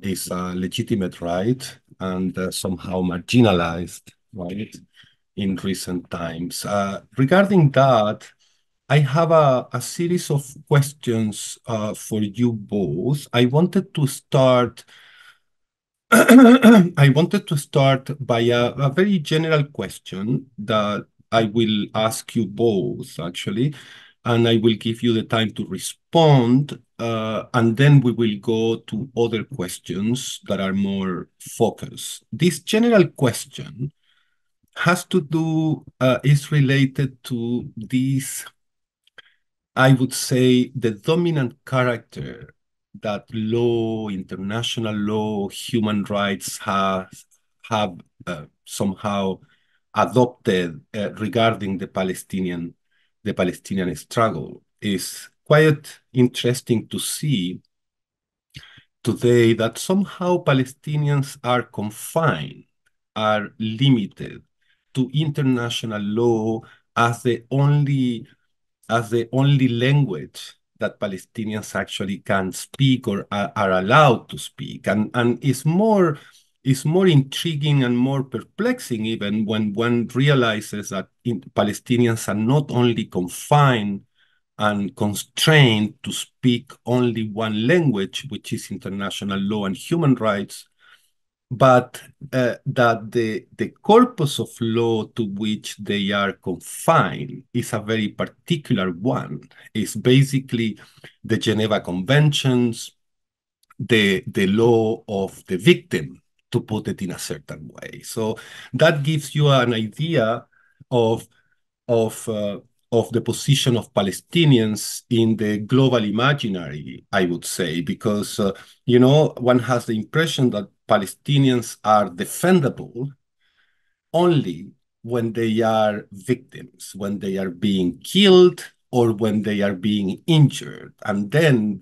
is a legitimate right and somehow marginalized, right, in recent times. Regarding that, I have a series of questions for you both. I wanted to start by a very general question that I will ask you both, actually, and I will give you the time to respond, and then we will go to other questions that are more focused. This general question is related to this, I would say, the dominant character that law, international law, human rights have somehow adopted regarding the Palestinian struggle. Is quite interesting to see today that somehow Palestinians are confined, are limited to international law as the only language that Palestinians actually can speak or are allowed to speak. And it's more intriguing and more perplexing even when one realizes that Palestinians are not only confined and constrained to speak only one language, which is international law and human rights, but that the corpus of law to which they are confined is a very particular one. It's basically the Geneva Conventions, the law of the victim, to put it in a certain way. So that gives you an idea of of uh, of the position of Palestinians in the global imaginary, I would say, because one has the impression that Palestinians are defendable only when they are victims, when they are being killed or when they are being injured. And then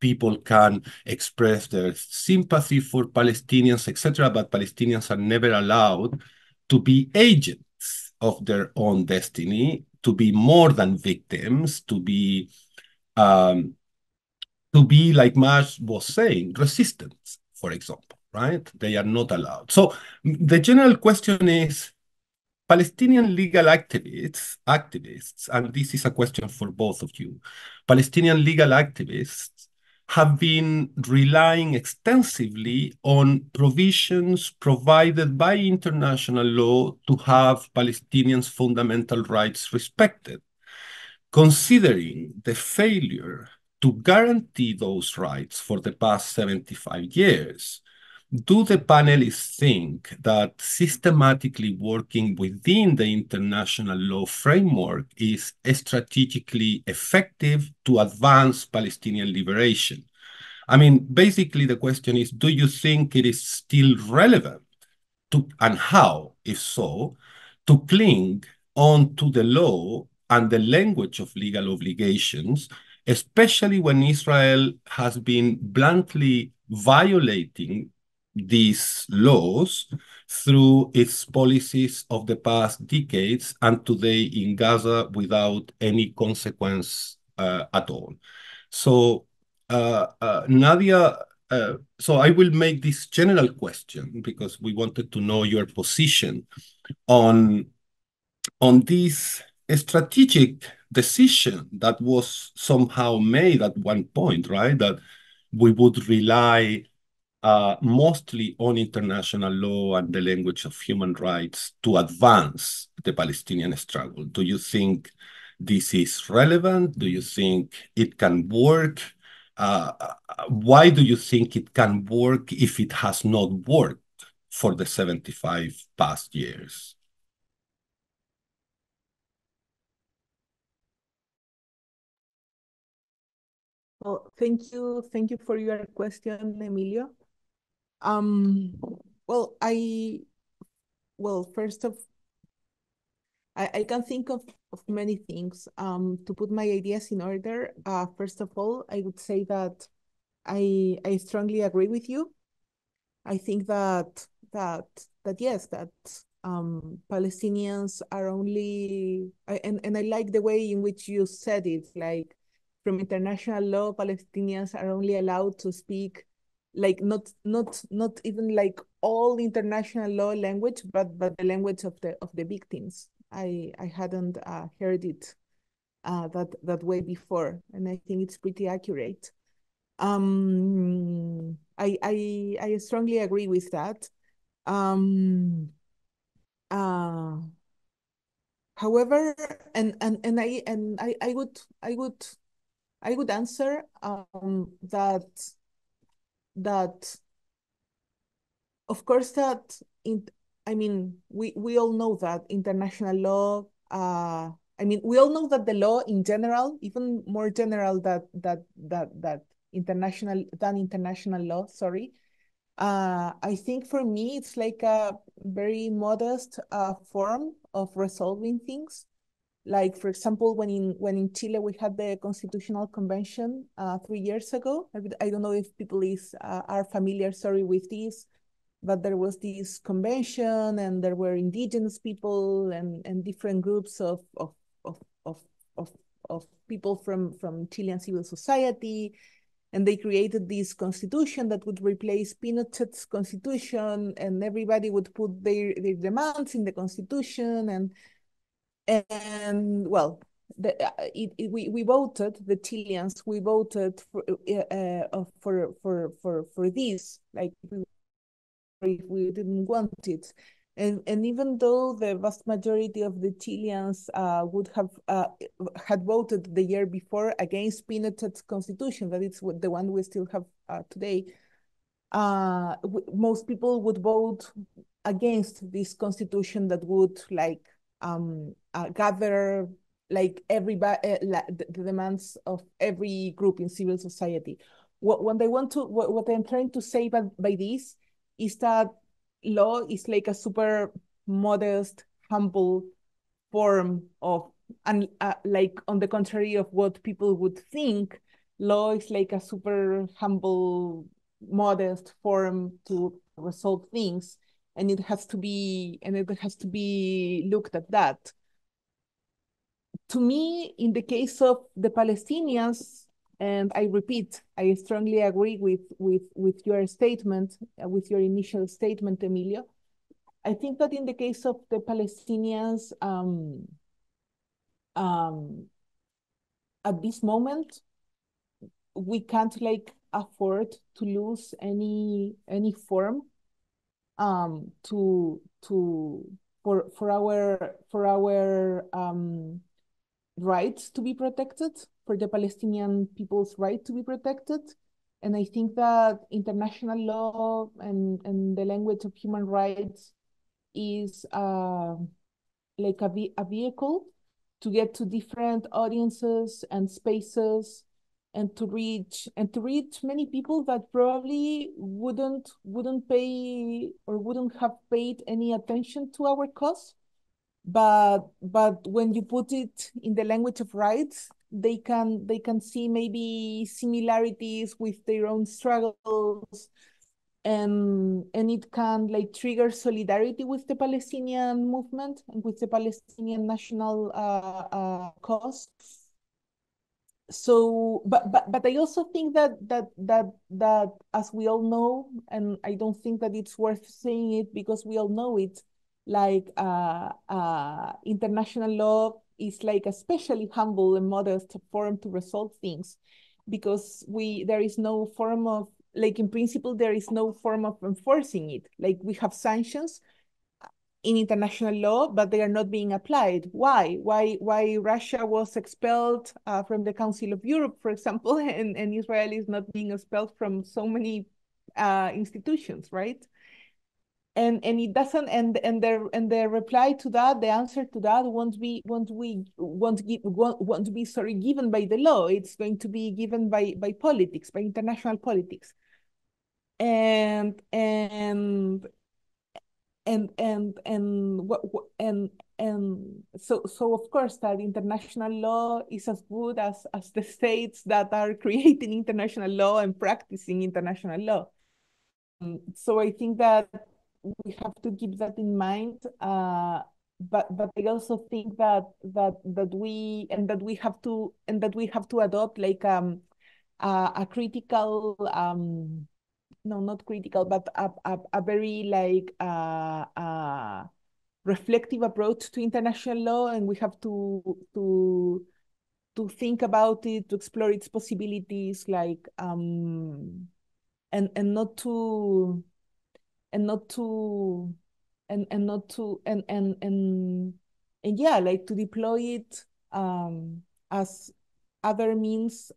people can express their sympathy for Palestinians, etc. But Palestinians are never allowed to be agents of their own destiny, to be more than victims, um, like Maj was saying, resistance, for example, right? They are not allowed. So the general question is, Palestinian legal activists, and this is a question for both of you, Palestinian legal activists have been relying extensively on provisions provided by international law to have Palestinians' fundamental rights respected. Considering the failure to guarantee those rights for the past 75 years, do the panelists think that systematically working within the international law framework is strategically effective to advance Palestinian liberation? I mean, basically, the question is, do you think it is still relevant and how, if so, to cling on to the law and the language of legal obligations, especially when Israel has been bluntly violating these laws through its policies of the past decades and today in Gaza without any consequence at all. So, Nadia, so I will make this general question because we wanted to know your position on this strategic decision that was somehow made at one point, right? That we would rely mostly on international law and the language of human rights to advance the Palestinian struggle. Do you think this is relevant? Do you think it can work? Why do you think it can work if it has not worked for the 75 past years? Well, thank you for your question, Emilio. First of, I can think of many things. To put my ideas in order, first of all, I would say that I strongly agree with you. I think that yes, that Palestinians are only, and I like the way in which you said it, like from international law, Palestinians are only allowed to speak like not even like all international law language, but the language of the victims. I hadn't heard it that way before, and I think it's pretty accurate. I strongly agree with that. However, I would answer that of course I mean we all know that international law I mean we all know that the law in general, even more general that international law, sorry. I think for me it's like a very modest form of resolving things. Like, for example, when in Chile we had the Constitutional Convention 3 years ago. I don't know if people are familiar, sorry, with this, but there was this convention and there were indigenous people and different groups of people from Chilean civil society. And they created this constitution that would replace Pinochet's constitution, and everybody would put their demands in the constitution. And well, we voted, the Chileans, we voted for this, like if we didn't want it. And even though the vast majority of the Chileans would have had voted the year before against Pinochet's constitution, that it's the one we still have today, most people would vote against this constitution that would like gather like everybody the demands of every group in civil society. What they want to what I'm trying to say by this is that law is like a super modest, humble form of, and like on the contrary of what people would think, law is like a super humble, modest form to resolve things, and it has to be looked at that. To me, in the case of the Palestinians, and I repeat, I strongly agree with your statement, with your initial statement, Emilio. I think that in the case of the Palestinians, at this moment, we can't like afford to lose any form for our rights to be protected, for the Palestinian people's right to be protected. And I think that international law and the language of human rights is like a vehicle to get to different audiences and spaces, and to reach many people that probably wouldn't pay or wouldn't have paid any attention to our cause. But when you put it in the language of rights, they can see maybe similarities with their own struggles, and it can like trigger solidarity with the Palestinian movement and with the Palestinian national cause. So, but I also think that as we all know, and I don't think that it's worth saying it because we all know it, like international law is like a especially humble and modest form to resolve things, because there is no form of, like, in principle there is no form of enforcing it. Like, we have sanctions in international law, but they are not being applied. Why Russia was expelled from the Council of Europe, for example, and Israel is not being expelled from so many institutions, right? And it doesn't, and the reply to that, the answer to that won't be given by the law. It's going to be given by politics, by international politics. And so of course that international law is as good as the states that are creating international law and practicing international law. So I think that we have to keep that in mind. But I also think that we have to adopt like a critical no, not critical, but a very like reflective approach to international law, and we have to think about it, to explore its possibilities, like and not to and not to and not to and yeah, like to deploy it as other means,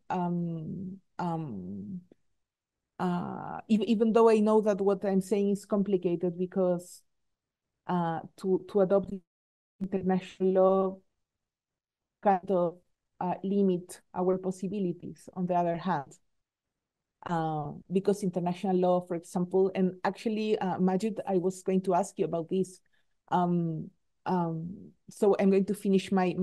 even though I know that what I'm saying is complicated, because to adopt international law kind of limit our possibilities on the other hand. Because international law, for example, and actually, Majd, I was going to ask you about this. So I'm going to finish my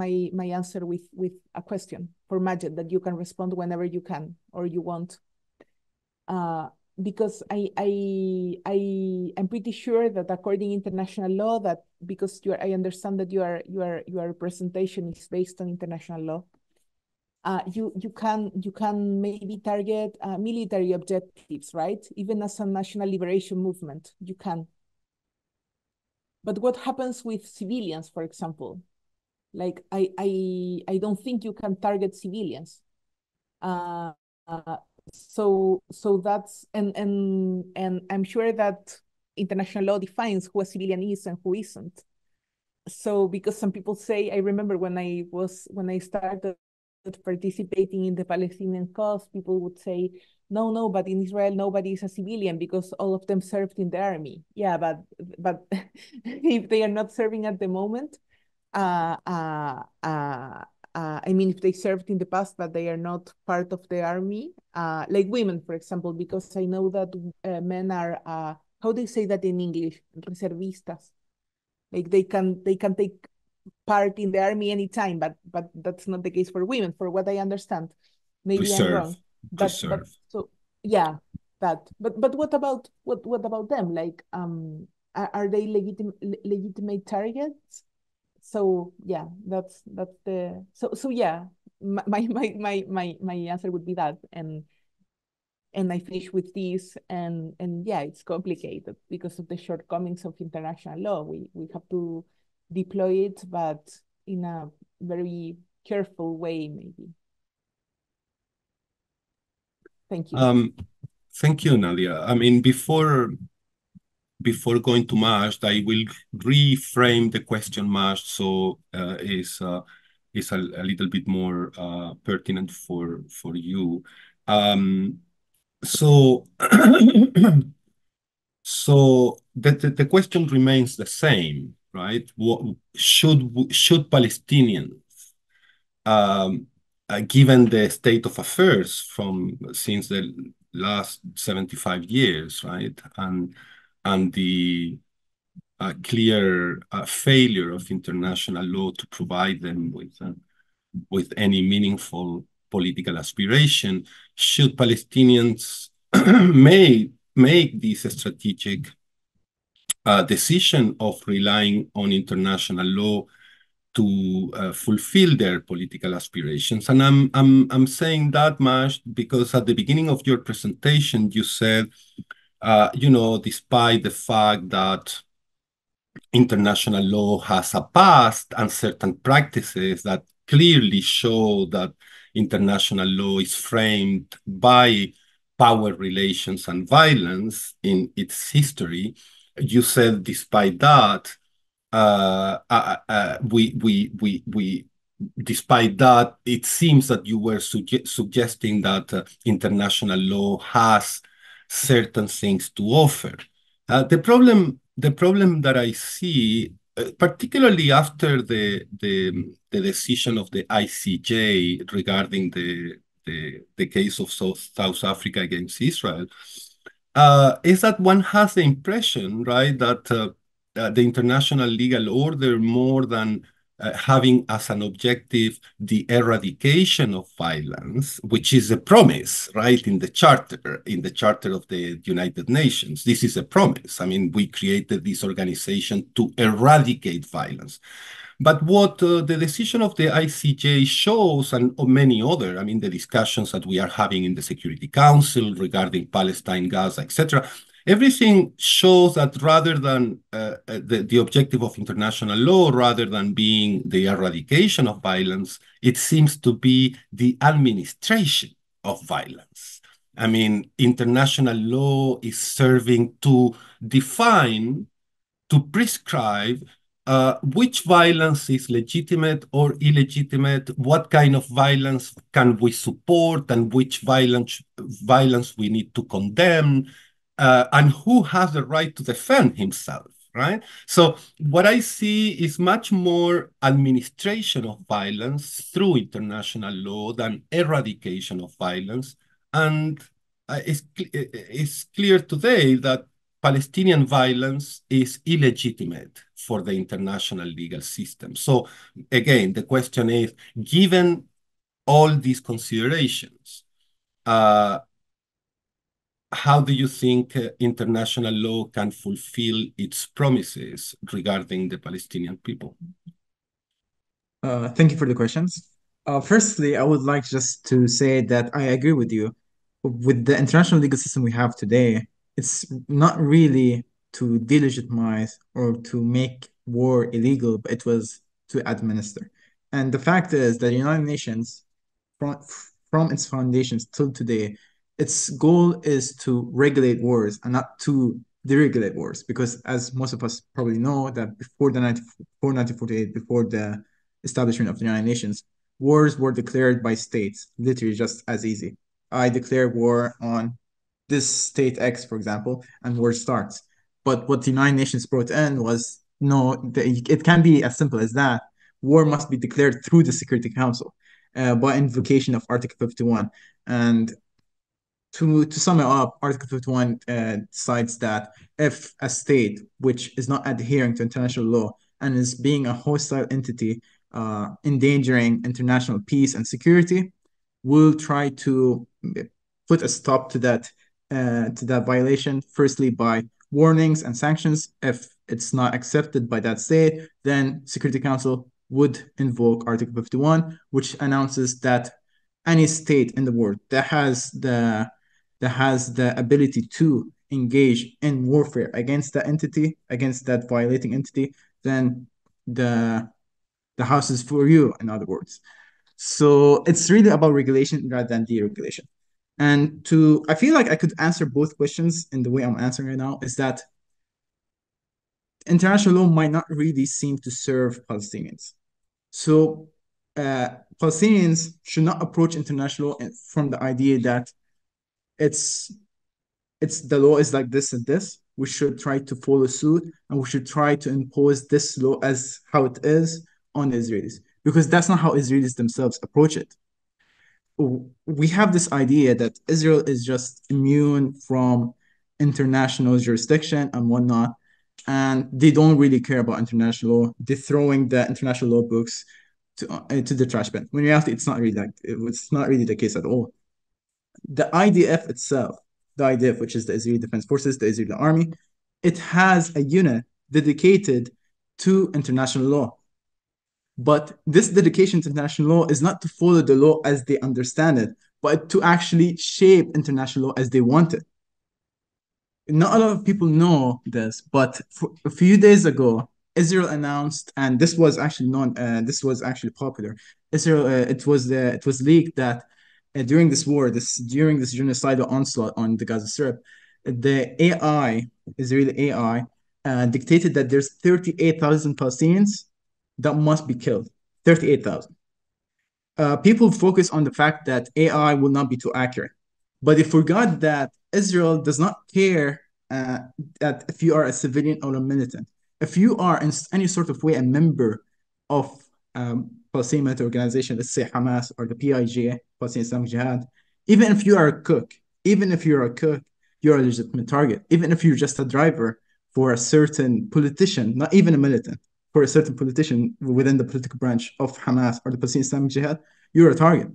answer with a question for Majd that you can respond whenever you can or you want. Because I'm pretty sure that according international law, that because I understand that your presentation is based on international law, you can maybe target military objectives, right? Even as a national liberation movement, you can. But what happens with civilians, for example? Like, I don't think you can target civilians. So that's, and I'm sure that international law defines who a civilian is and who isn't. So because some people say, I remember when I started participating in the Palestinian cause, people would say, no, but in Israel, nobody is a civilian because all of them served in the army. Yeah, but if they are not serving at the moment, I mean, if they served in the past, but they are not part of the army, like women, for example, because I know that men are, how do you say that in English? Reservistas. Like they can take part in the army anytime, but that's not the case for women, for what I understand. Maybe I'm wrong. But so yeah, but what about them? Like are they legitimate targets? So yeah, that's the so yeah. My answer would be that, and I finish with this, and yeah, it's complicated because of the shortcomings of international law. We have to deploy it, but in a very careful way, maybe. Thank you. Thank you, Nadia. I mean, before going to Majd, I will reframe the question Majd so is a little bit more pertinent for you. So so the question remains the same, right? What should Palestinians, given the state of affairs from since the last 75 years, right, and the clear failure of international law to provide them with any meaningful political aspiration, should Palestinians make this strategic decision of relying on international law to fulfill their political aspirations? And I'm saying that much because at the beginning of your presentation you said, despite the fact that international law has a past and certain practices that clearly show that international law is framed by power relations and violence in its history. You said, despite that, despite that, it seems that you were suggesting that international law has certain things to offer. The problem that I see, particularly after the decision of the ICJ regarding the case of South Africa against Israel, is that one has the impression, right, that the international legal order, more than having as an objective the eradication of violence, which is a promise, right, in the charter of the United Nations. This is a promise. I mean, we created this organization to eradicate violence. But what the decision of the ICJ shows, and many other, I mean, the discussions that we are having in the Security Council regarding Palestine, Gaza, etc., everything shows that rather than the objective of international law, rather than being the eradication of violence, it seems to be the administration of violence. I mean, international law is serving to define, to prescribe which violence is legitimate or illegitimate, what kind of violence can we support, and which violence we need to condemn, and who has the right to defend himself, right? So what I see is much more administration of violence through international law than eradication of violence. And it's clear today that Palestinian violence is illegitimate for the international legal system. So again, the question is, given all these considerations, how do you think international law can fulfill its promises regarding the Palestinian people? Thank you for the questions. Firstly, I would like just to say that I agree with you. With the international legal system we have today, it's not really to delegitimize or to make war illegal, but it was to administer. And the fact is that the United Nations, from its foundations till today, its goal is to regulate wars and not to deregulate wars. Because as most of us probably know, that before 1948, before the establishment of the United Nations, wars were declared by states, literally just as easy. I declare war on this state X, for example, and war starts. But what the United Nations brought in was no, it can be as simple as that. War must be declared through the Security Council by invocation of Article 51. And to sum it up, Article 51 decides that if a state which is not adhering to international law and is being a hostile entity endangering international peace and security, will try to put a stop to that violation, firstly by warnings and sanctions. If it's not accepted by that state, then Security Council would invoke Article 51, which announces that any state in the world that has the ability to engage in warfare against that entity, against that violating entity, then the house is for you, in other words. So it's really about regulation rather than deregulation. And I feel like I could answer both questions in the way I'm answering right now, is that international law might not really seem to serve Palestinians. So Palestinians should not approach international law from the idea that it's the law is like this and this. We should try to follow suit, and we should try to impose this law as how it is on the Israelis, because that's not how Israelis themselves approach it. We have this idea that Israel is just immune from international jurisdiction and whatnot, and they don't really care about international law. They're throwing the international law books to the trash bin. When in reality, it's not really the case at all. The IDF itself, the IDF, which is the Israeli Defense Forces, the Israeli Army, it has a unit dedicated to international law. But this dedication to international law is not to follow the law as they understand it, but to actually shape international law as they want it. Not a lot of people know this, but a few days ago, Israel announced, and this was actually popular. Israel, it was leaked that during this war, during this genocidal onslaught on the Gaza Strip, the Israeli AI, dictated that there's 38,000 Palestinians that must be killed. 38,000. People focus on the fact that AI will not be too accurate, but they forgot that Israel does not care that if you are a civilian or a militant. If you are in any sort of way a member of Palestinian military organization, let's say Hamas or the PIJ, Palestinian Islamic Jihad, even if you're a cook, you're a legitimate target. Even if you're just a driver for a certain politician, not even a militant, for a certain politician within the political branch of Hamas or the Palestinian Islamic Jihad, you're a target.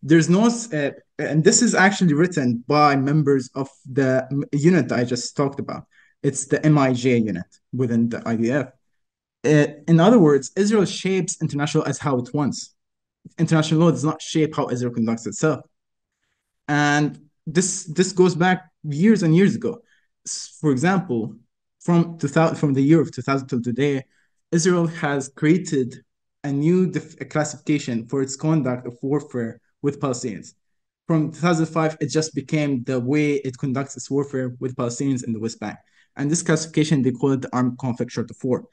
There's no, and this is actually written by members of the unit that I just talked about. It's the MIJ unit within the IDF. In other words, Israel shapes international law as how it wants. International law does not shape how Israel conducts itself. And this goes back years and years ago. For example, from the year of 2000 till today, Israel has created a new classification for its conduct of warfare with Palestinians. From 2005, it just became the way it conducts its warfare with Palestinians in the West Bank. And this classification, they call it the armed conflict short of war.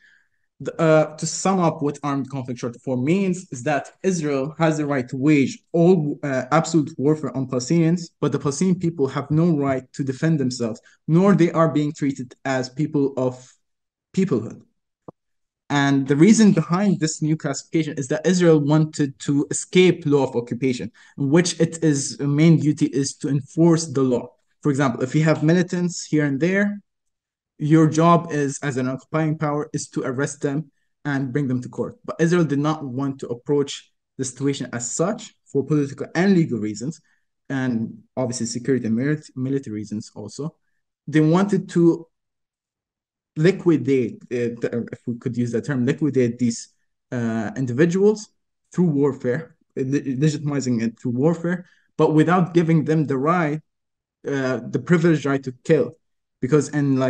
To sum up what armed conflict short of war means is that Israel has the right to wage all absolute warfare on Palestinians, but the Palestinian people have no right to defend themselves, nor they are being treated as people of peoplehood. And the reason behind this new classification is that Israel wanted to escape law of occupation, in which its main duty is to enforce the law. For example, if you have militants here and there, your job is, as an occupying power, is to arrest them and bring them to court. But Israel did not want to approach the situation as such for political and legal reasons, and obviously security and military reasons also. They wanted to liquidate, if we could use that term, liquidate these individuals through warfare, legitimizing it through warfare, but without giving them the privileged right to kill. Because in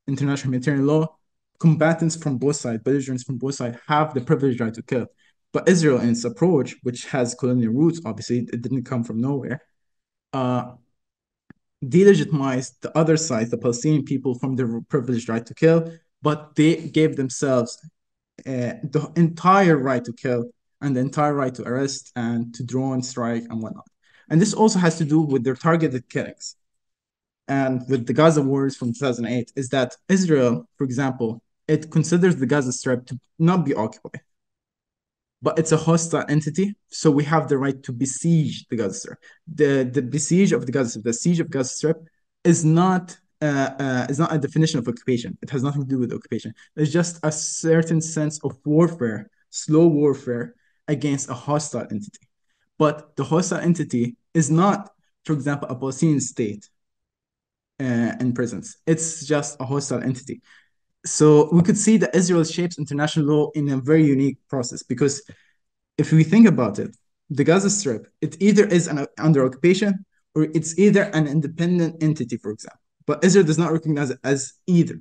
international humanitarian law, combatants from both sides, belligerents from both sides, have the privileged right to kill. But Israel, in its approach, which has colonial roots, obviously, it didn't come from nowhere, delegitimized the other side, the Palestinian people, from the privileged right to kill, but they gave themselves the entire right to kill and the entire right to arrest and to drone strike and whatnot. And this also has to do with their targeted killings. And with the Gaza wars from 2008, is that Israel, for example, it considers the Gaza Strip to not be occupied, but it's a hostile entity. So we have the right to besiege the Gaza Strip. The besiege of the Gaza Strip, the siege of Gaza Strip is not a definition of occupation. It has nothing to do with occupation. It's just a certain sense of warfare, slow warfare against a hostile entity. But the hostile entity is not, for example, a Palestinian state in prisons. It's just a hostile entity. So we could see that Israel shapes international law in a very unique process, because if we think about it, the Gaza Strip, it either is under occupation or it's either an independent entity, for example. But Israel does not recognize it as either.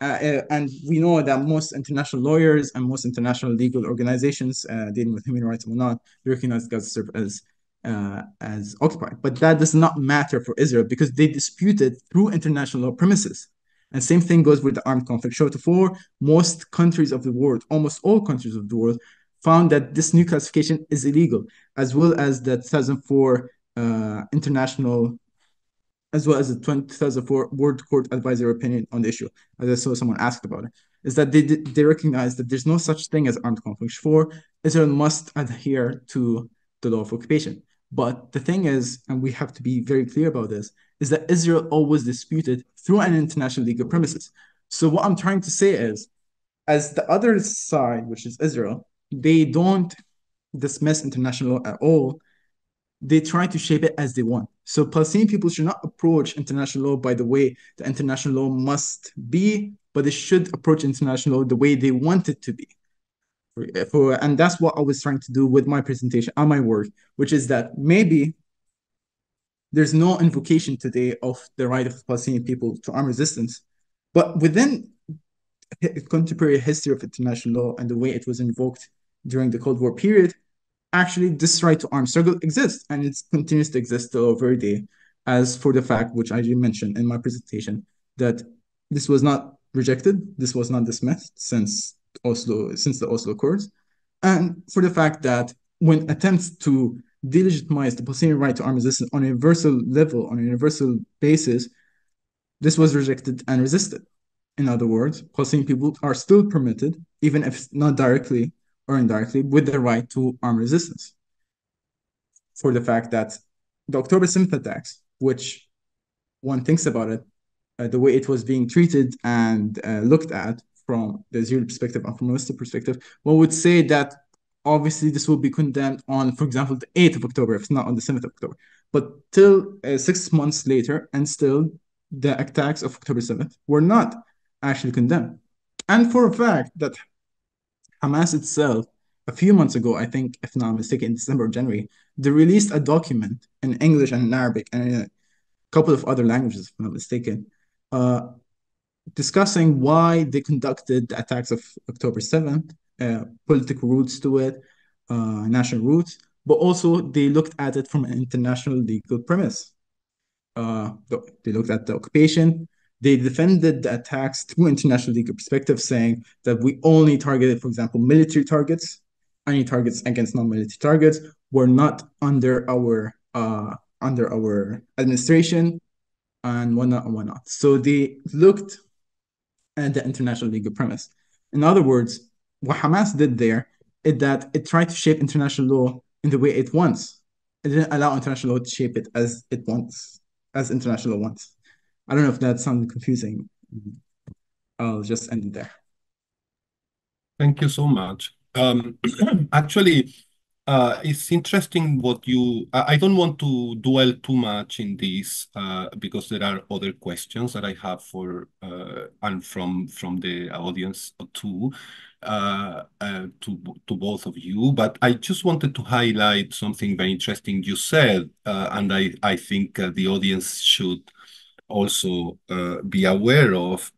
And we know that most international lawyers and most international legal organizations dealing with human rights will not recognize Gaza Strip as occupied. But that does not matter for Israel because they disputed through international law premises. And same thing goes with the armed conflict. Heretofore, most countries of the world, almost all countries of the world, found that this new classification is illegal, as well as the 2004 international, as well as the 2004 World Court Advisory Opinion on the issue, as I saw someone asked about it, is that they recognize that there's no such thing as armed conflict. For Israel must adhere to the law of occupation. But the thing is, and we have to be very clear about this, is that Israel always disputed through an international legal premises. So what I'm trying to say is, as the other side, which is Israel, they don't dismiss international law at all. They try to shape it as they want. So Palestinian people should not approach international law by the way the international law must be, but they should approach international law the way they want it to be. And that's what I was trying to do with my presentation and my work, which is that maybe there's no invocation today of the right of Palestinian people to armed resistance, but within contemporary history of international law and the way it was invoked during the Cold War period, actually this right to armed struggle exists, and it continues to exist till very day, as for the fact, which I did mention in my presentation, that this was not rejected, this was not dismissed since the Oslo Accords, and for the fact that when attempts to delegitimize the Palestinian right to armed resistance on a universal level, on a universal basis, this was rejected and resisted. In other words, Palestinian people are still permitted, even if not directly or indirectly, with the right to armed resistance. For the fact that the October 7th attacks, which one thinks about it, the way it was being treated and looked at from the Israeli perspective and from a Western perspective, one would say that obviously this will be condemned on, for example, the 8th of October, if not on the 7th of October. But till 6 months later, and still the attacks of October 7th were not actually condemned. And for a fact that Hamas itself, a few months ago, I think, if not mistaken, in December or January, they released a document in English and in Arabic and in a couple of other languages, if I'm not mistaken, discussing why they conducted the attacks of October 7th, political roots to it, national roots, but also they looked at it from an international legal premise. They looked at the occupation. They defended the attacks through international legal perspective, saying that we only targeted, for example, military targets. Any targets against non-military targets were not under our administration, and whatnot and whatnot. So they looked at the international legal premise. In other words, what Hamas did there is that it tried to shape international law in the way it wants. It didn't allow international law to shape it as it wants, as international law wants. I don't know if that sounded confusing. I'll just end it there. Thank you so much. Actually, it's interesting what I don't want to dwell too much in this because there are other questions that I have for and from the audience too, to both of you. But I just wanted to highlight something very interesting you said, and I think the audience should also be aware of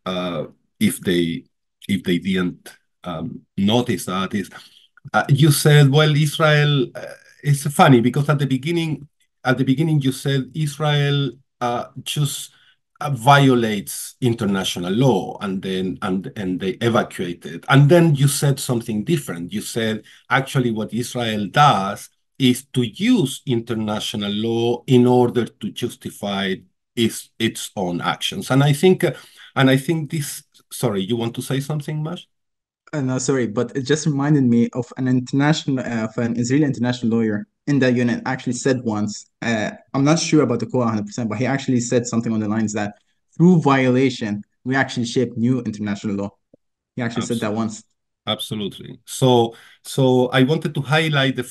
if they didn't notice that is you said, well, Israel, it's funny because at the beginning you said Israel just violates international law, and then and they evacuated. And then you said something different. You said actually what Israel does is to use international law in order to justify its own actions. And I think this. Sorry, you want to say something, Mash? No, sorry, but it just reminded me of of an Israeli international lawyer in that unit actually said once, I'm not sure about the quote 100%, but he actually said something on the lines that through violation, we actually shape new international law. He actually said that once. Absolutely. So I wanted to highlight the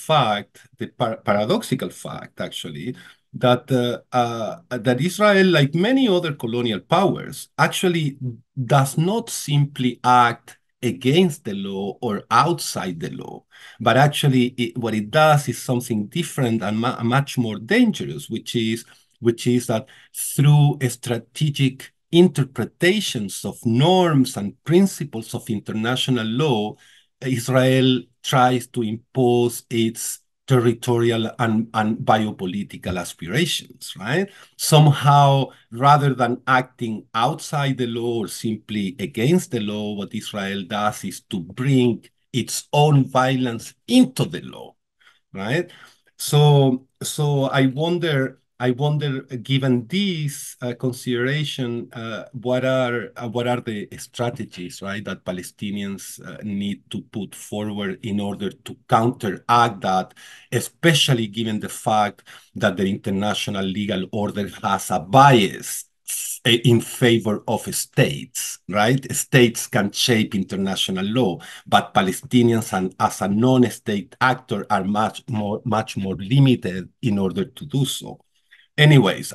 paradoxical fact, actually, that that Israel, like many other colonial powers, actually does not simply act against the law or outside the law, but actually what it does is something different and much more dangerous, which is that through a strategic interpretations of norms and principles of international law, Israel tries to impose its territorial and biopolitical aspirations, right? Somehow, rather than acting outside the law or simply against the law, what Israel does is to bring its own violence into the law, right? So I wonder, given this consideration, what are the strategies, right, that Palestinians need to put forward in order to counteract that, especially given the fact that the international legal order has a bias in favor of states, right? States can shape international law, but Palestinians and as a non-state actor are much more limited in order to do so. Anyways,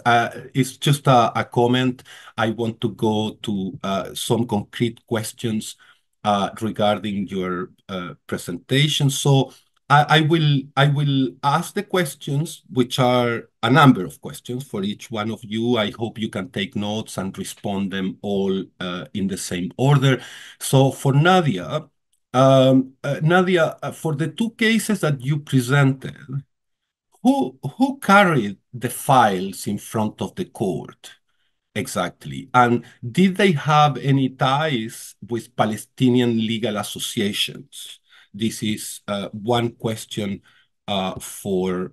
it's just a comment. I want to go to some concrete questions regarding your presentation. So I will ask the questions, which are a number of questions for each one of you. I hope you can take notes and respond them all in the same order. So for Nadia, for the two cases that you presented, who carried the files in front of the court exactly? And did they have any ties with Palestinian legal associations? This is one question for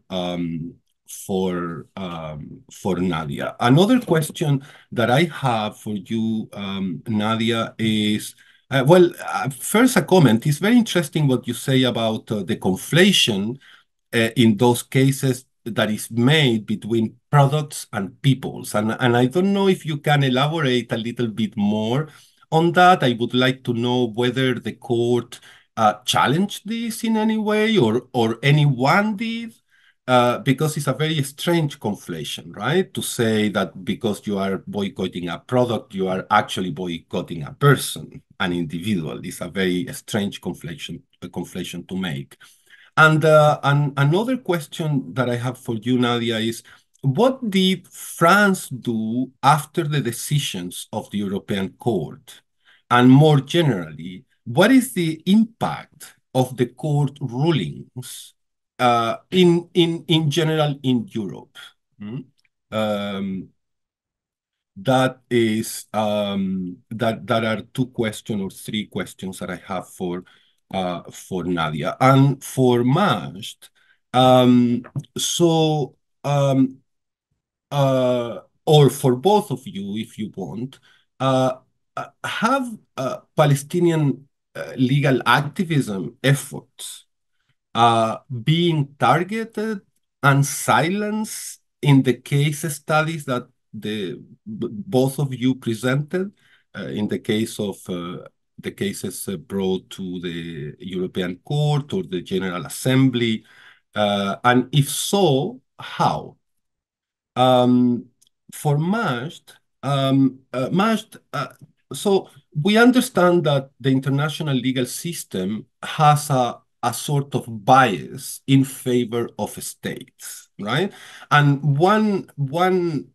Nadia. Another question that I have for you, Nadia, is first a comment. It's very interesting what you say about the conflation in those cases that is made between products and peoples. And I don't know if you can elaborate a little bit more on that. I would like to know whether the court challenged this in any way or anyone did. Because it's a very strange conflation, right? To say that because you are boycotting a product, you are actually boycotting a person, an individual. It's a very strange conflation to make. And another question that I have for you, Nadia, is what did France do after the decisions of the European Court? And more generally, what is the impact of the court rulings in general in Europe? Hmm? Um, that are two questions or three questions that I have for Nadia. And for Majd, um, so or for both of you, if you want, have Palestinian legal activism efforts being targeted and silenced in the case studies that both of you presented, in the case of the cases brought to the European Court or the General Assembly, and if so, how? Um, for Majd, so we understand that the international legal system has a sort of bias in favor of states, right? And one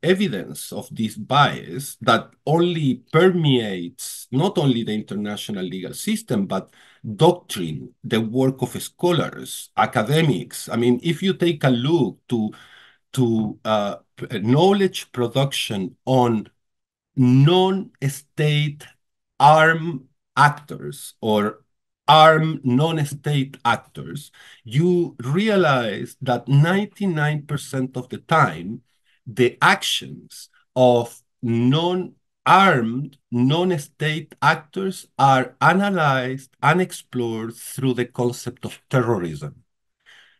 evidence of this bias that only permeates not only the international legal system, but doctrine, the work of scholars, academics. I mean, if you take a look to knowledge production on non-state armed actors or armed non-state actors, you realize that 99% of the time, the actions of non-armed, non-state actors are analyzed and explored through the concept of terrorism.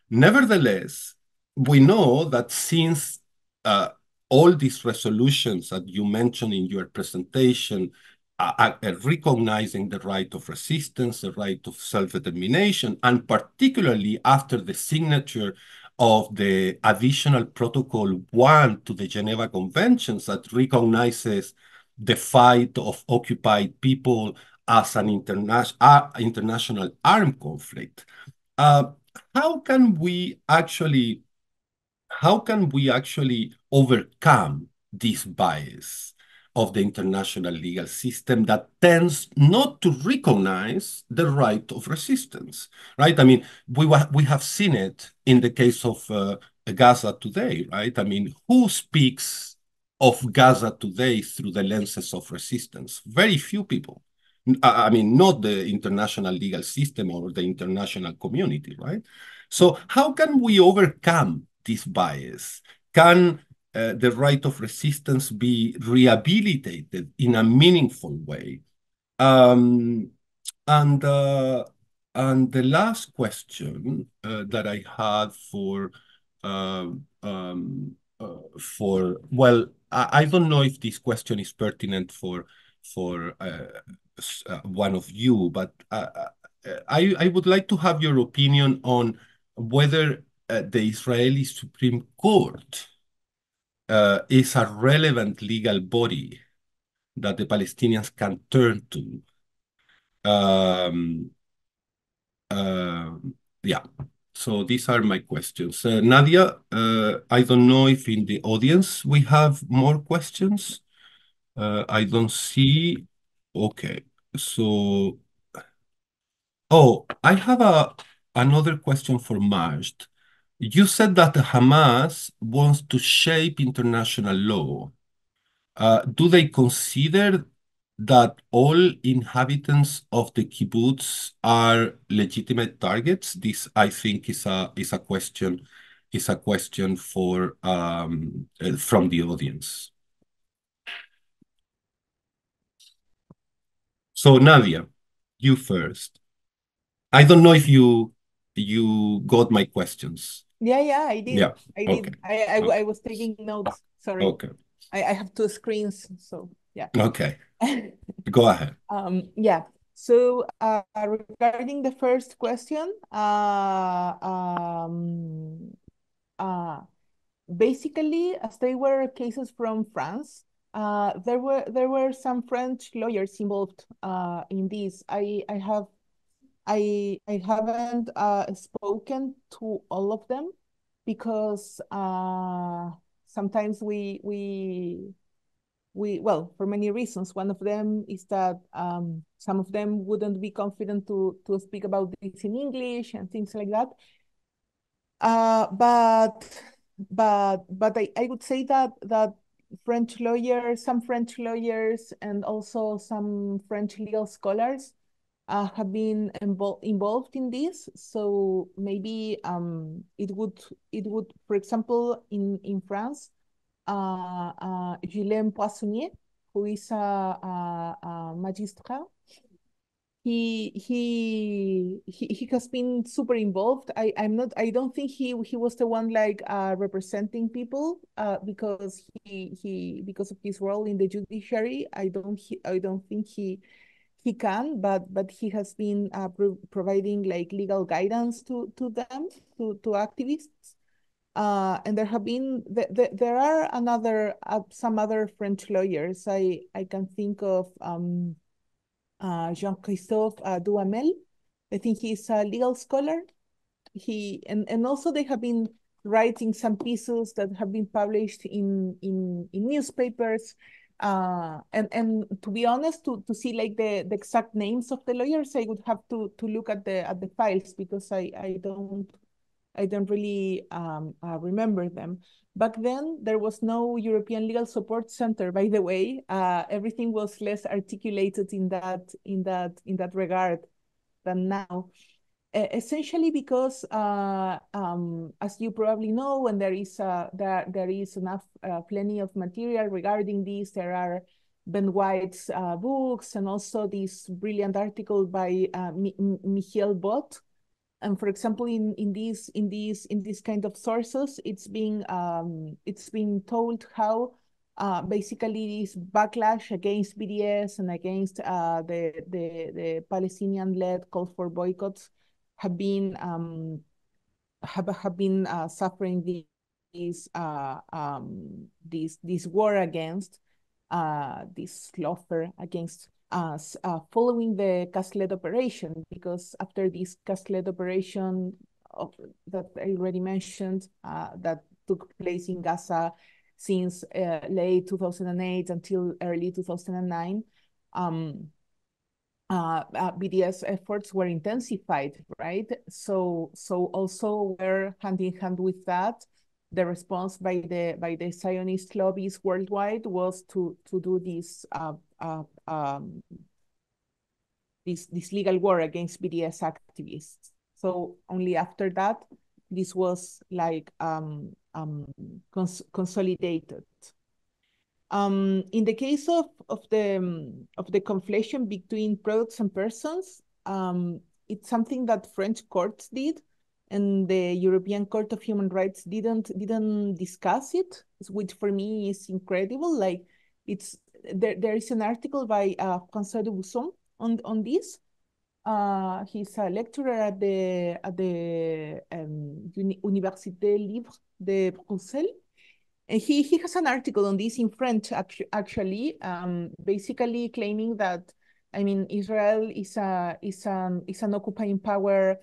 Nevertheless, we know that since uh, all these resolutions that you mentioned in your presentation are recognizing the right of resistance, the right of self-determination, and particularly after the signature of the additional Protocol 1 to the Geneva Conventions that recognizes the fight of occupied people as an international armed conflict. Uh, how can we actually overcome this bias of the international legal system that tends not to recognize the right of resistance, right? I mean, we have seen it in the case of Gaza today, right? I mean, who speaks of Gaza today through the lenses of resistance? Very few people. I mean, not the international legal system or the international community, right? So how can we overcome this bias? Can the right of resistance be rehabilitated in a meaningful way? Um, and uh, and the last question that I had well, I don't know if this question is pertinent for one of you, but I would like to have your opinion on whether the Israeli Supreme Court is a relevant legal body that the Palestinians can turn to. Um, uh, yeah, so these are my questions. Nadia, I don't know if in the audience we have more questions. I don't see. Okay, so I have another question for Majd. You said that Hamas wants to shape international law. Do they consider that all inhabitants of the kibbutz are legitimate targets? This, I think, is a question for from the audience. So Nadia, you first. I don't know if you got my questions. Yeah, I did. Yeah. I Okay. did. I was taking notes. Sorry. Okay. I have two screens, so yeah. Okay. Go ahead. Yeah. So regarding the first question, basically, as they were cases from France, there were some French lawyers involved in this. I haven't spoken to all of them because sometimes we well, for many reasons. One of them is that some of them wouldn't be confident to speak about this in English and things like that. But I would say that some French lawyers and also some French legal scholars have been involved in this. So maybe it would, for example, in France, Ghislain Poissonnier, who is a magistrat, he has been super involved. I don't think he was the one like representing people because because of his role in the judiciary. I don't think he can, but he has been providing like legal guidance to them, to activists. And there have been there are some other French lawyers. I can think of Jean-Christophe Duhamel. I think he's a legal scholar. And also they have been writing some pieces that have been published in newspapers. And to be honest, to see like the exact names of the lawyers, I would have to look at the files because I don't I don't really remember them. Back then, there was no European Legal Support Center, by the way. Everything was less articulated in that regard than now. Essentially because, as you probably know, when there is enough, plenty of material regarding this, there are Ben White's books, and also this brilliant article by Michiel Bot. And for example, in these kind of sources, it's being told how basically this backlash against BDS and against the Palestinian-led calls for boycotts have been suffering this war against this lawfare against us following the Castled operation, because after this Castled operation that I already mentioned that took place in Gaza since late 2008 until early 2009, BDS efforts were intensified, right? So also we're hand in hand with that. The response by the Zionist lobbies worldwide was to do this legal war against BDS activists. So only after that, this was like consolidated. In the case of the conflation between products and persons, it's something that French courts did, and the European Court of Human Rights didn't discuss it, which for me is incredible. Like there is an article by François de Busson on this. He's a lecturer at the Université Libre de Bruxelles. And he has an article on this in French, actually, basically claiming that, I mean, Israel is an occupying power.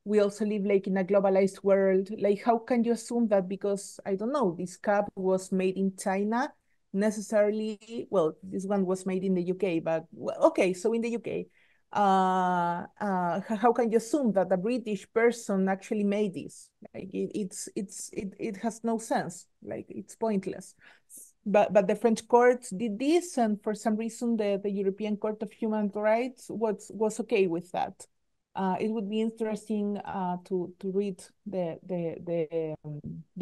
We also live like in a globalized world. Like, how can you assume that because, I don't know, this cup was made in China, necessarily, well, this one was made in the UK, but well, okay, so in the UK, how can you assume that a British person actually made this? Like it has no sense. Like it's pointless. But the French courts did this, and for some reason the European Court of Human Rights was okay with that. It would be interesting to read the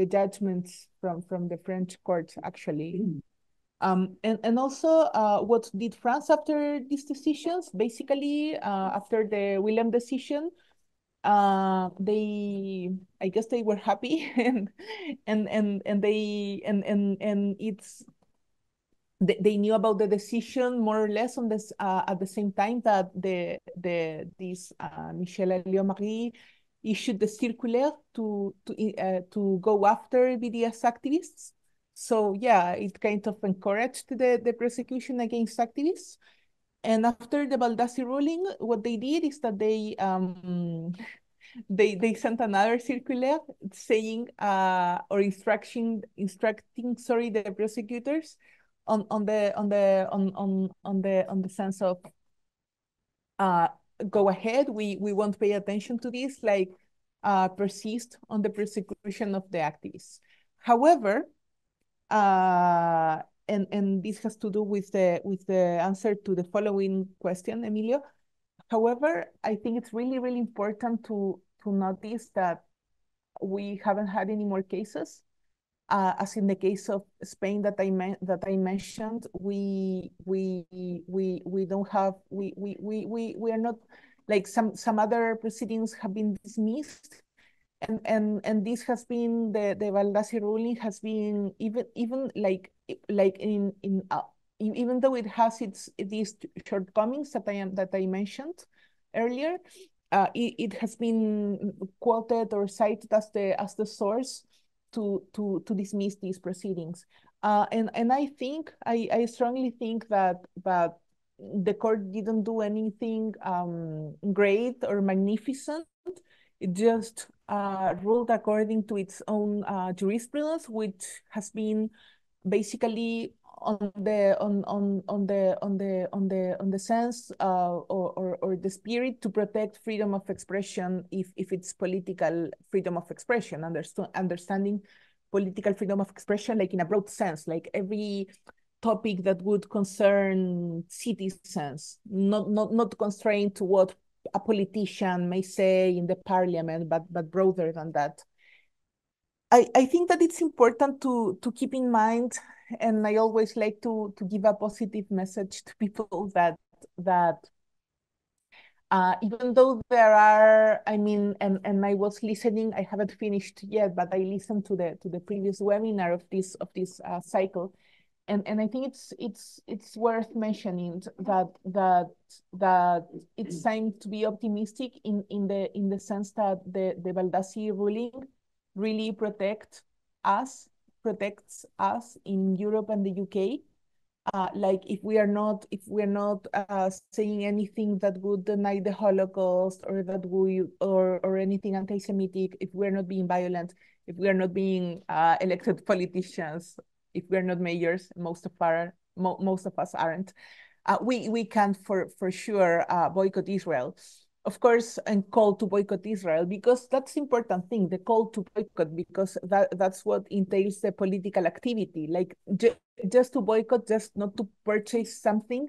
judgments from the French courts actually. And also, what did France after these decisions? Basically, after the Willem decision, I guess they were happy, and they knew about the decision more or less on this at the same time that this Michel Alliot-Marie issued the circular to go after BDS activists. So yeah, it kind of encouraged the prosecution against activists. And after the Baldassi ruling, what they did is that they sent another circular saying or instructing the prosecutors on the sense of go ahead, we won't pay attention to this, like persist on the persecution of the activists. However, and this has to do with the answer to the following question, Emilio. However, I think it's really, really important to notice that we haven't had any more cases. As in the case of Spain that I mentioned, we don't have we are not, like some other proceedings have been dismissed. And this has been the Baldassi ruling has been even like in even though it has these shortcomings that I mentioned earlier, it has been quoted or cited as the source to dismiss these proceedings. And I strongly think that the court didn't do anything great or magnificent. It just ruled according to its own jurisprudence, which has been basically on the sense or the spirit to protect freedom of expression if it's political freedom of expression, understanding political freedom of expression like in a broad sense, like every topic that would concern citizens, not constrained to what a politician may say in the parliament, but broader than that. I think that it's important to keep in mind, and I always like to give a positive message to people that even though there are, I mean, and I was listening, I haven't finished yet, but I listened to the previous webinar of this cycle, and I think it's worth mentioning that it's time to be optimistic in the sense that the Baldassi ruling really protects us in Europe and the UK. Like if we're not saying anything that would deny the Holocaust or that or anything anti-Semitic, if we're not being violent, if we are not being elected politicians, if we're not mayors, most of us aren't. We can for sure boycott Israel, of course, and call to boycott Israel, because that's the important thing, the call to boycott, because that's what entails the political activity. Like just to boycott, just not to purchase something,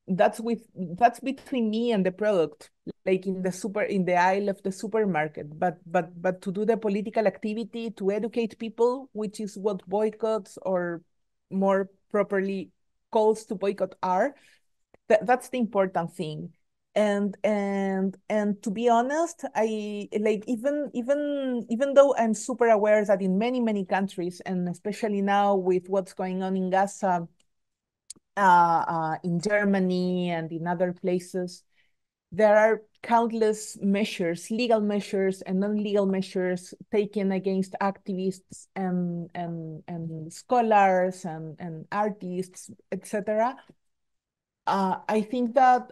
that's between me and the product, like in the aisle of the supermarket. But to do the political activity, to educate people, which is what boycotts, or more properly calls to boycott, are, that's the important thing. And to be honest, I like, even though I'm super aware that in many countries, and especially now with what's going on in Gaza, in Germany and in other places, there are countless measures, legal measures and non-legal measures, taken against activists and scholars and artists, etc. I think that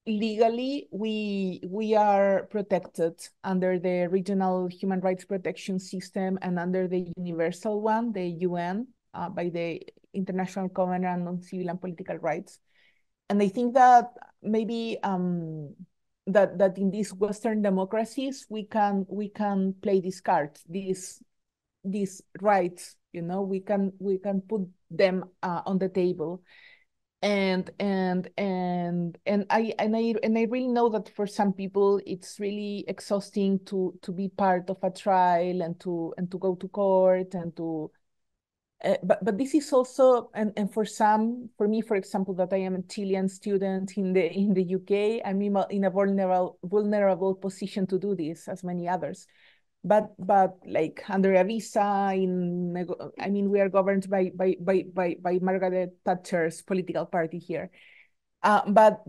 legally we are protected under the regional human rights protection system and under the universal one, the UN, by the International Covenant on Civil and Political Rights. And I think that maybe that in these Western democracies we can play these cards, these rights, you know, we can put them on the table. And I really know that for some people it's really exhausting to be part of a trial and to go to court and to but this is also, and for me, for example, that I am a Chilean student in the UK, I'm in a vulnerable position to do this, as many others. But like under a visa, I mean, we are governed by Margaret Thatcher's political party here. But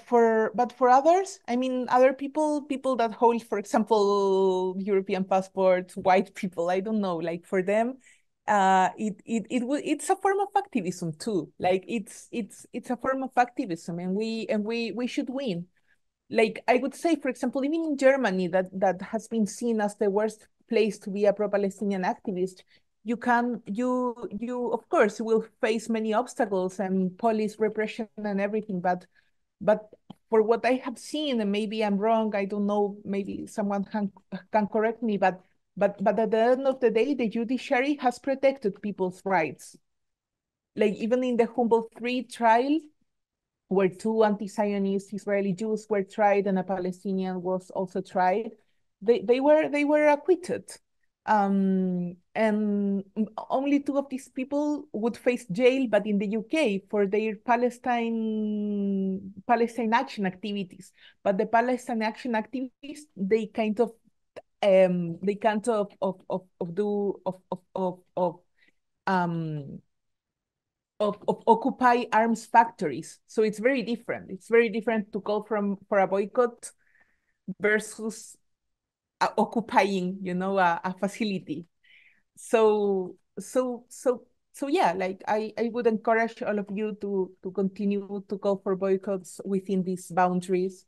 for others, I mean, other people that hold, for example, European passports, white people, I don't know, like for them, it's a form of activism too. Like it's a form of activism, and we should win. Like I would say, for example, even in Germany, that has been seen as the worst place to be a pro-Palestinian activist, you of course will face many obstacles and police repression and everything, but for what I have seen, and maybe I'm wrong, I don't know, maybe someone can correct me, but at the end of the day, the judiciary has protected people's rights. Like even in the Humboldt 3 trial, where two anti-Zionist Israeli Jews were tried and a Palestinian was also tried, they were acquitted. And only two of these people would face jail, but in the UK for their Palestine action activities. But the Palestine action activists, they kind of occupy arms factories. So it's very different. It's very different to call for a boycott versus occupying, you know, a facility. So yeah, like I would encourage all of you to continue to call for boycotts within these boundaries.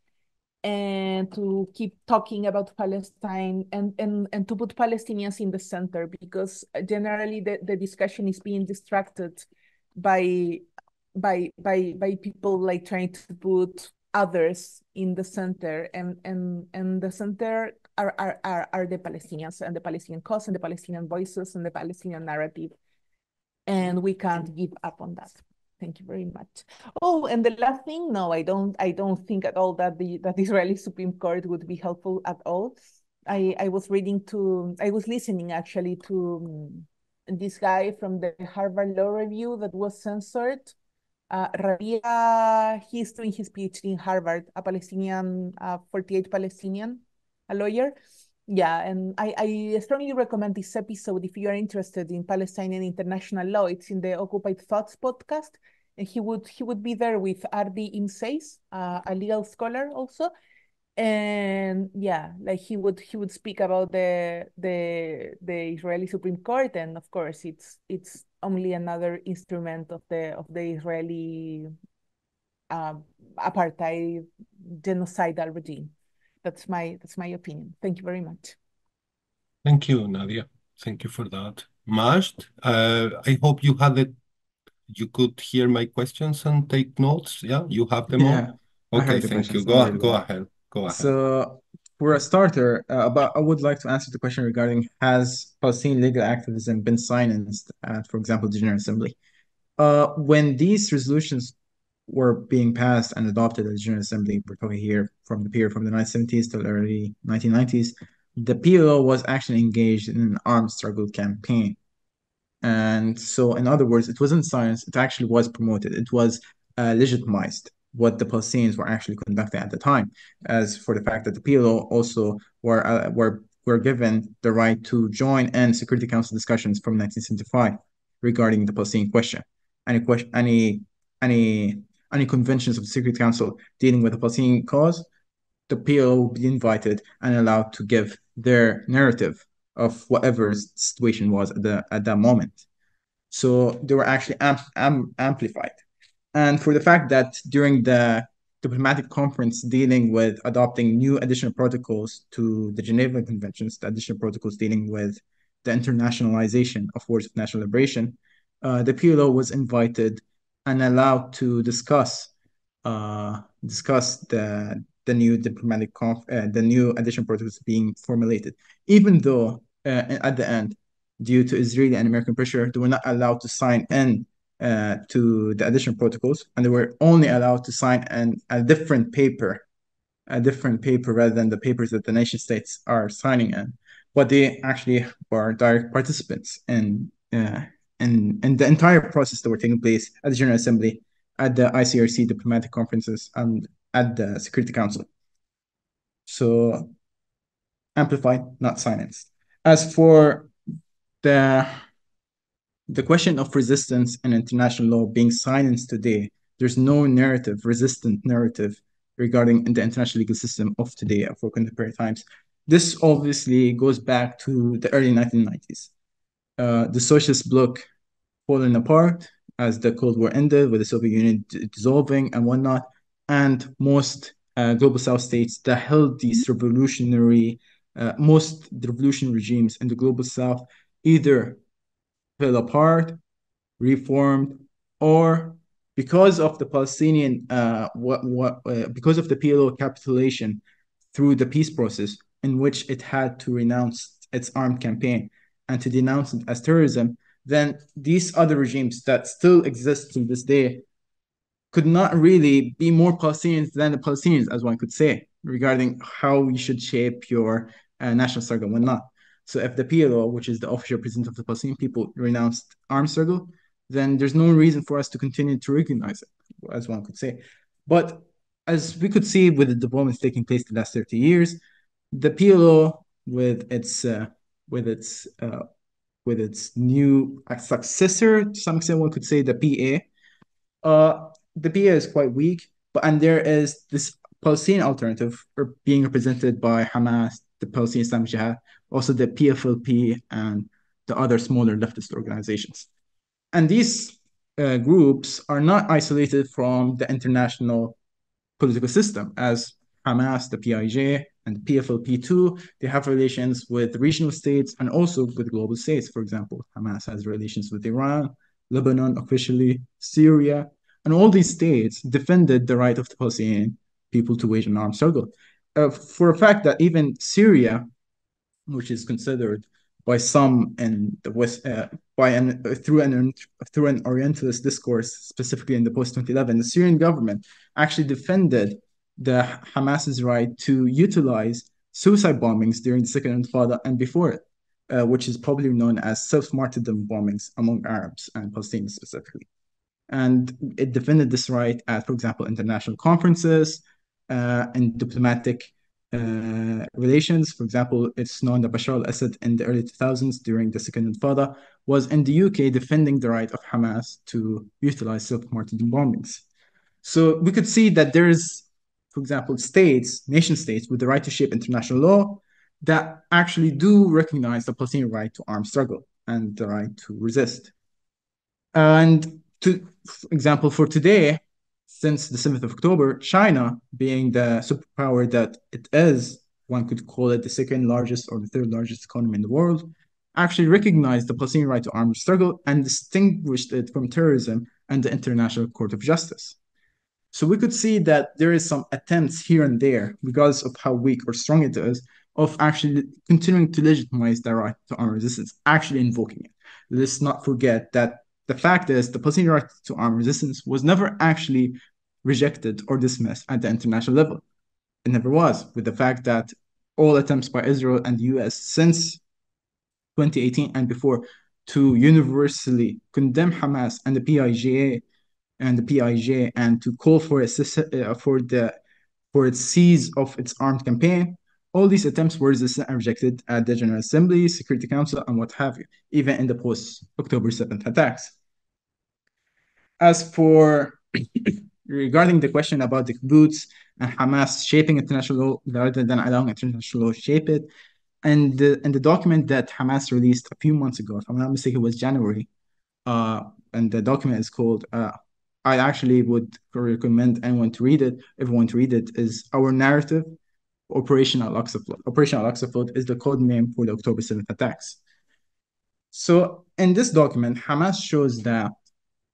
and to keep talking about Palestine and to put Palestinians in the center, because generally the discussion is being distracted by by people like trying to put others in the center, and the center are the Palestinians and the Palestinian cause and the Palestinian voices and the Palestinian narrative, and we can't give up on that. Thank you very much. Oh, and the last thing, no, I don't think at all that the Israeli Supreme Court would be helpful at all. I was listening actually to this guy from the Harvard Law Review that was censored. Rabia, he's doing his PhD in Harvard, a Palestinian, 48 Palestinian, a lawyer. Yeah, and I strongly recommend this episode if you are interested in Palestinian international law. It's in the Occupied Thoughts podcast, and he would be there with Ardi Imseis, a legal scholar also, and yeah, like he would speak about the Israeli Supreme Court, and of course it's only another instrument of the Israeli apartheid genocidal regime. That's my opinion. Thank you very much. Thank you, Nadia. Thank you for that. Majd, I hope you could hear my questions and take notes. Yeah, you have them Yeah, all? I Okay, heard the thank you. questions. Don't worry Go about it. ahead. Go ahead. So, for a starter, I would like to answer the question regarding, has Palestinian legal activism been silenced at, for example, the General Assembly? When these resolutions were being passed and adopted at the General Assembly, we're talking here from the period from the 1970s to the early 1990s, the PLO was actually engaged in an armed struggle campaign. And so, in other words, it wasn't science, it actually was promoted. It was legitimized what the Palestinians were actually conducting at the time, as for the fact that the PLO also were given the right to join in Security Council discussions from 1975 regarding the Palestinian question. Any conventions of the Security Council dealing with the Palestinian cause, the PLO will be invited and allowed to give their narrative of whatever situation was at that moment. So they were actually amplified. And for the fact that during the diplomatic conference dealing with adopting new additional protocols to the Geneva Conventions, the additional protocols dealing with the internationalization of wars of national liberation, the PLO was invited and allowed to discuss the new the new additional protocols being formulated, even though at the end, due to Israeli and American pressure, they were not allowed to sign in to the additional protocols, and they were only allowed to sign a different paper rather than the papers that the nation states are signing in. But they actually were direct participants in the entire process that were taking place at the General Assembly, at the ICRC diplomatic conferences, and at the Security Council. So amplified, not silenced. As for the question of resistance and international law being silenced today, there's no resistant narrative regarding the international legal system of today for contemporary times. This obviously goes back to the early 1990s. The socialist bloc falling apart as the Cold War ended, with the Soviet Union dissolving and whatnot, and most global South states that held these most revolutionary regimes in the global South either fell apart, reformed, or because of the Palestinian, because of the PLO capitulation through the peace process, in which it had to renounce its armed campaign and to denounce it as terrorism, then these other regimes that still exist to this day could not really be more Palestinians than the Palestinians, as one could say, regarding how you should shape your national struggle and whatnot. So if the PLO, which is the official representative of the Palestinian people, renounced armed struggle, then there's no reason for us to continue to recognize it, as one could say. But as we could see with the developments taking place the last 30 years, the PLO, with its new successor, to some extent, one could say the PA. The PA is quite weak, and there is this Palestinian alternative being represented by Hamas, the Palestinian Islamic Jihad, also the PFLP, and the other smaller leftist organizations. And these groups are not isolated from the international political system, as Hamas, the PIJ, and the PFLP2, they have relations with regional states and also with global states. For example, Hamas has relations with Iran, Lebanon officially, Syria, and all these states defended the right of the Palestinian people to wage an armed struggle. For a fact that even Syria, which is considered by some in the West, through an Orientalist discourse, specifically in the post-2011, the Syrian government actually defended the Hamas's right to utilize suicide bombings during the Second Intifada and before it, which is probably known as self-martyrdom bombings among Arabs and Palestinians specifically. And it defended this right at, for example, international conferences and diplomatic relations. For example, it's known that Bashar al-Assad in the early 2000s during the Second Intifada was in the UK defending the right of Hamas to utilize self-martyrdom bombings. So we could see that there is, for example, nation states with the right to shape international law that actually do recognize the Palestinian right to armed struggle and the right to resist. And for example, for today, since the 7th of October, China, being the superpower that it is, one could call it the second largest or the third largest economy in the world, actually recognized the Palestinian right to armed struggle and distinguished it from terrorism and the International Court of Justice. So we could see that there is some attempts here and there, regardless of how weak or strong it is, of actually continuing to legitimize the right to armed resistance, actually invoking it. Let's not forget that the fact is the Palestinian right to armed resistance was never actually rejected or dismissed at the international level. It never was, with the fact that all attempts by Israel and the US since 2018 and before to universally condemn Hamas and the PIJ and to call for its cease of its armed campaign. All these attempts were resisted and rejected at the General Assembly, Security Council, and what have you, even in the post-October 7th attacks. As for regarding the question about the kibbutz and Hamas shaping international law rather than allowing international law to shape it, and the document that Hamas released a few months ago, if I'm not mistaken, it was January, and the document is called, I actually would recommend everyone to read it, is Our Narrative, Operation Al-Aqsa Flood. Operation Al-Aqsa Flood is the code name for the October 7th attacks. So in this document, Hamas shows that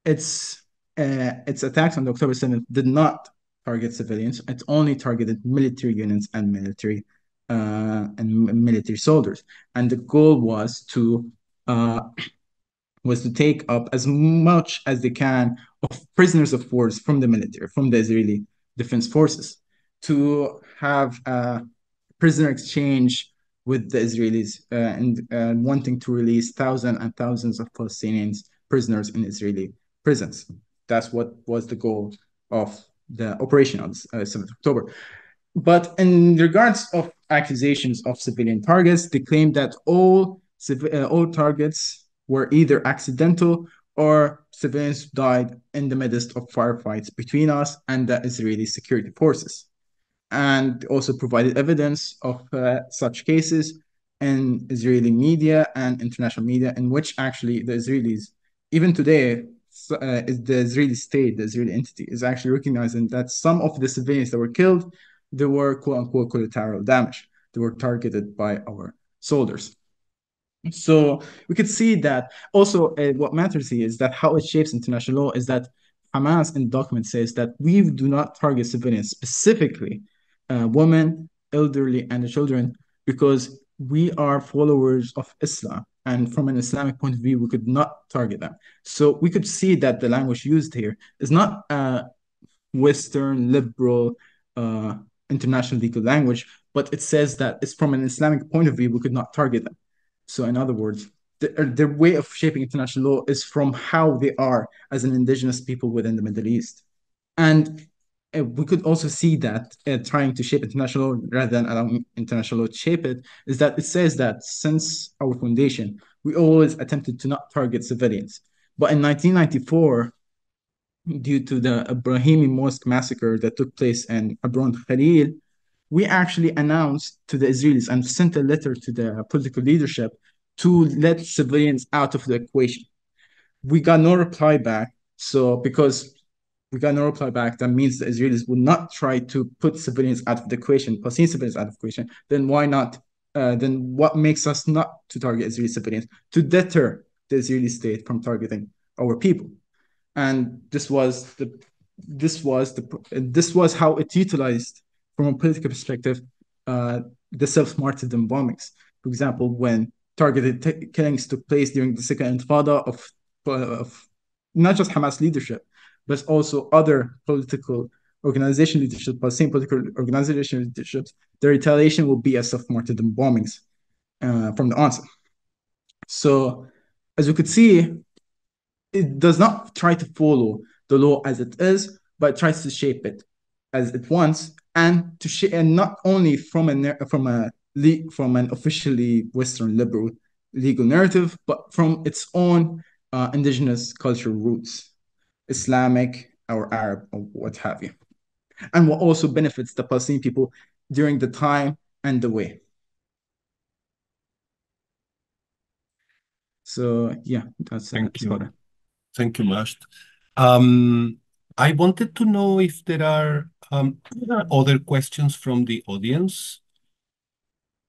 its attacks on the October 7th did not target civilians. It only targeted military units and military soldiers. And the goal was to take up as much as they can of prisoners of war from the military, from the Israeli Defense Forces, to have a prisoner exchange with the Israelis and wanting to release thousands and thousands of Palestinians prisoners in Israeli prisons. That's what was the goal of the operation on 7th October. But in regards of accusations of civilian targets, they claim that all targets were either accidental or civilians died in the midst of firefights between us and the Israeli security forces. And also provided evidence of such cases in Israeli media and international media, in which actually the Israelis, even today, the Israeli state, the Israeli entity, is actually recognizing that some of the civilians that were killed, they were quote-unquote collateral damage. They were targeted by our soldiers. So we could see that also what matters here is that how it shapes international law is that Hamas in the document says that we do not target civilians, specifically women, elderly, and the children, because we are followers of Islam. And from an Islamic point of view, we could not target them. So we could see that the language used here is not Western, liberal, international legal language, but it says that it's from an Islamic point of view, we could not target them. So in other words, their way of shaping international law is from how they are as an indigenous people within the Middle East. And we could also see that trying to shape international law rather than allowing international law to shape it is that it says that since our foundation, we always attempted to not target civilians. But in 1994, due to the Ibrahimi Mosque massacre that took place in Hebron Khalil, we actually announced to the Israelis and sent a letter to the political leadership to let civilians out of the equation. We got no reply back. So because we got no reply back. That means the Israelis would not try to put civilians out of the equation, Palestinian civilians out of the equation. Then why not? Then what makes us not to target Israeli civilians? To deter the Israeli state from targeting our people. And this was how it utilized, from a political perspective, the self-martyrdom bombings. For example, when targeted killings took place during the Second Intifada of not just Hamas leadership, but also other political organization leadership, Palestinian political organization leaderships, the retaliation will be as self-martyrdom bombings from the onset. So, as you could see, it does not try to follow the law as it is, but tries to shape it as it wants, and and not only from an officially Western liberal legal narrative, but from its own indigenous cultural roots, Islamic or Arab or what have you, and what also benefits the Palestinian people during the time and the way. So yeah, that's Thank you. about it. Thank you, Majd. I wanted to know if there are other questions from the audience.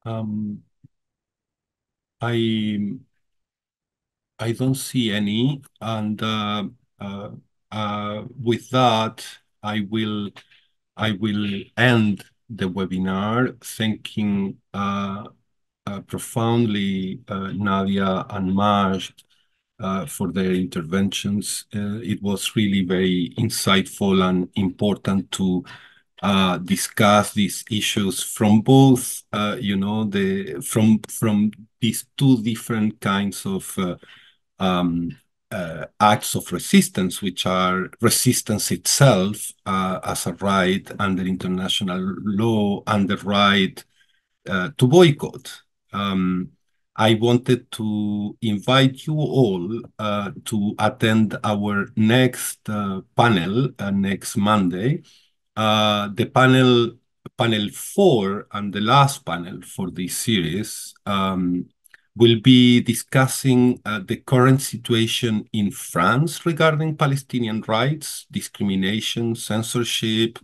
I don't see any, and with that, I will end the webinar, thanking profoundly Nadia and Majd for their interventions. It was really very insightful and important to discuss these issues from both, from these two different kinds of acts of resistance, which are resistance itself as a right under international law and the right to boycott. I wanted to invite you all to attend our next panel next Monday. The panel 4 and the last panel for this series will be discussing the current situation in France regarding Palestinian rights, discrimination, censorship,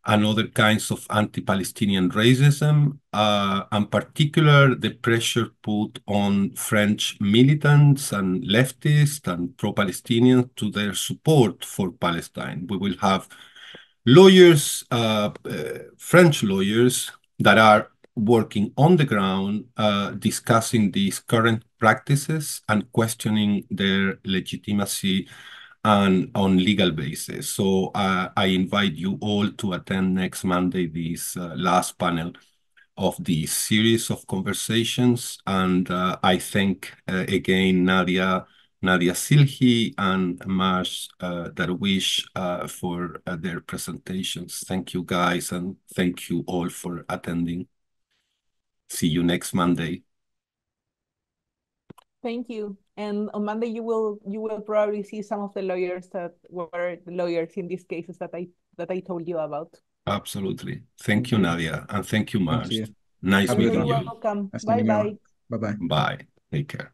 and other kinds of anti-Palestinian racism, and particular the pressure put on French militants and leftists and pro-Palestinians to their support for Palestine. We will have lawyers, French lawyers that are working on the ground, discussing these current practices and questioning their legitimacy and on legal basis. So I invite you all to attend next Monday this last panel of the series of conversations. And I thank again Nadia Silhi and Majd Darwish for their presentations. Thank you guys, and thank you all for attending. See you next Monday. Thank you. And on Monday you will probably see some of the lawyers that were the lawyers in these cases that I told you about. Absolutely. Thank you, Nadia, and thank you, Majd. Thank you. Nice You're meeting very you. welcome. Nice Bye meeting you all. bye. Bye-bye. Bye. Take care.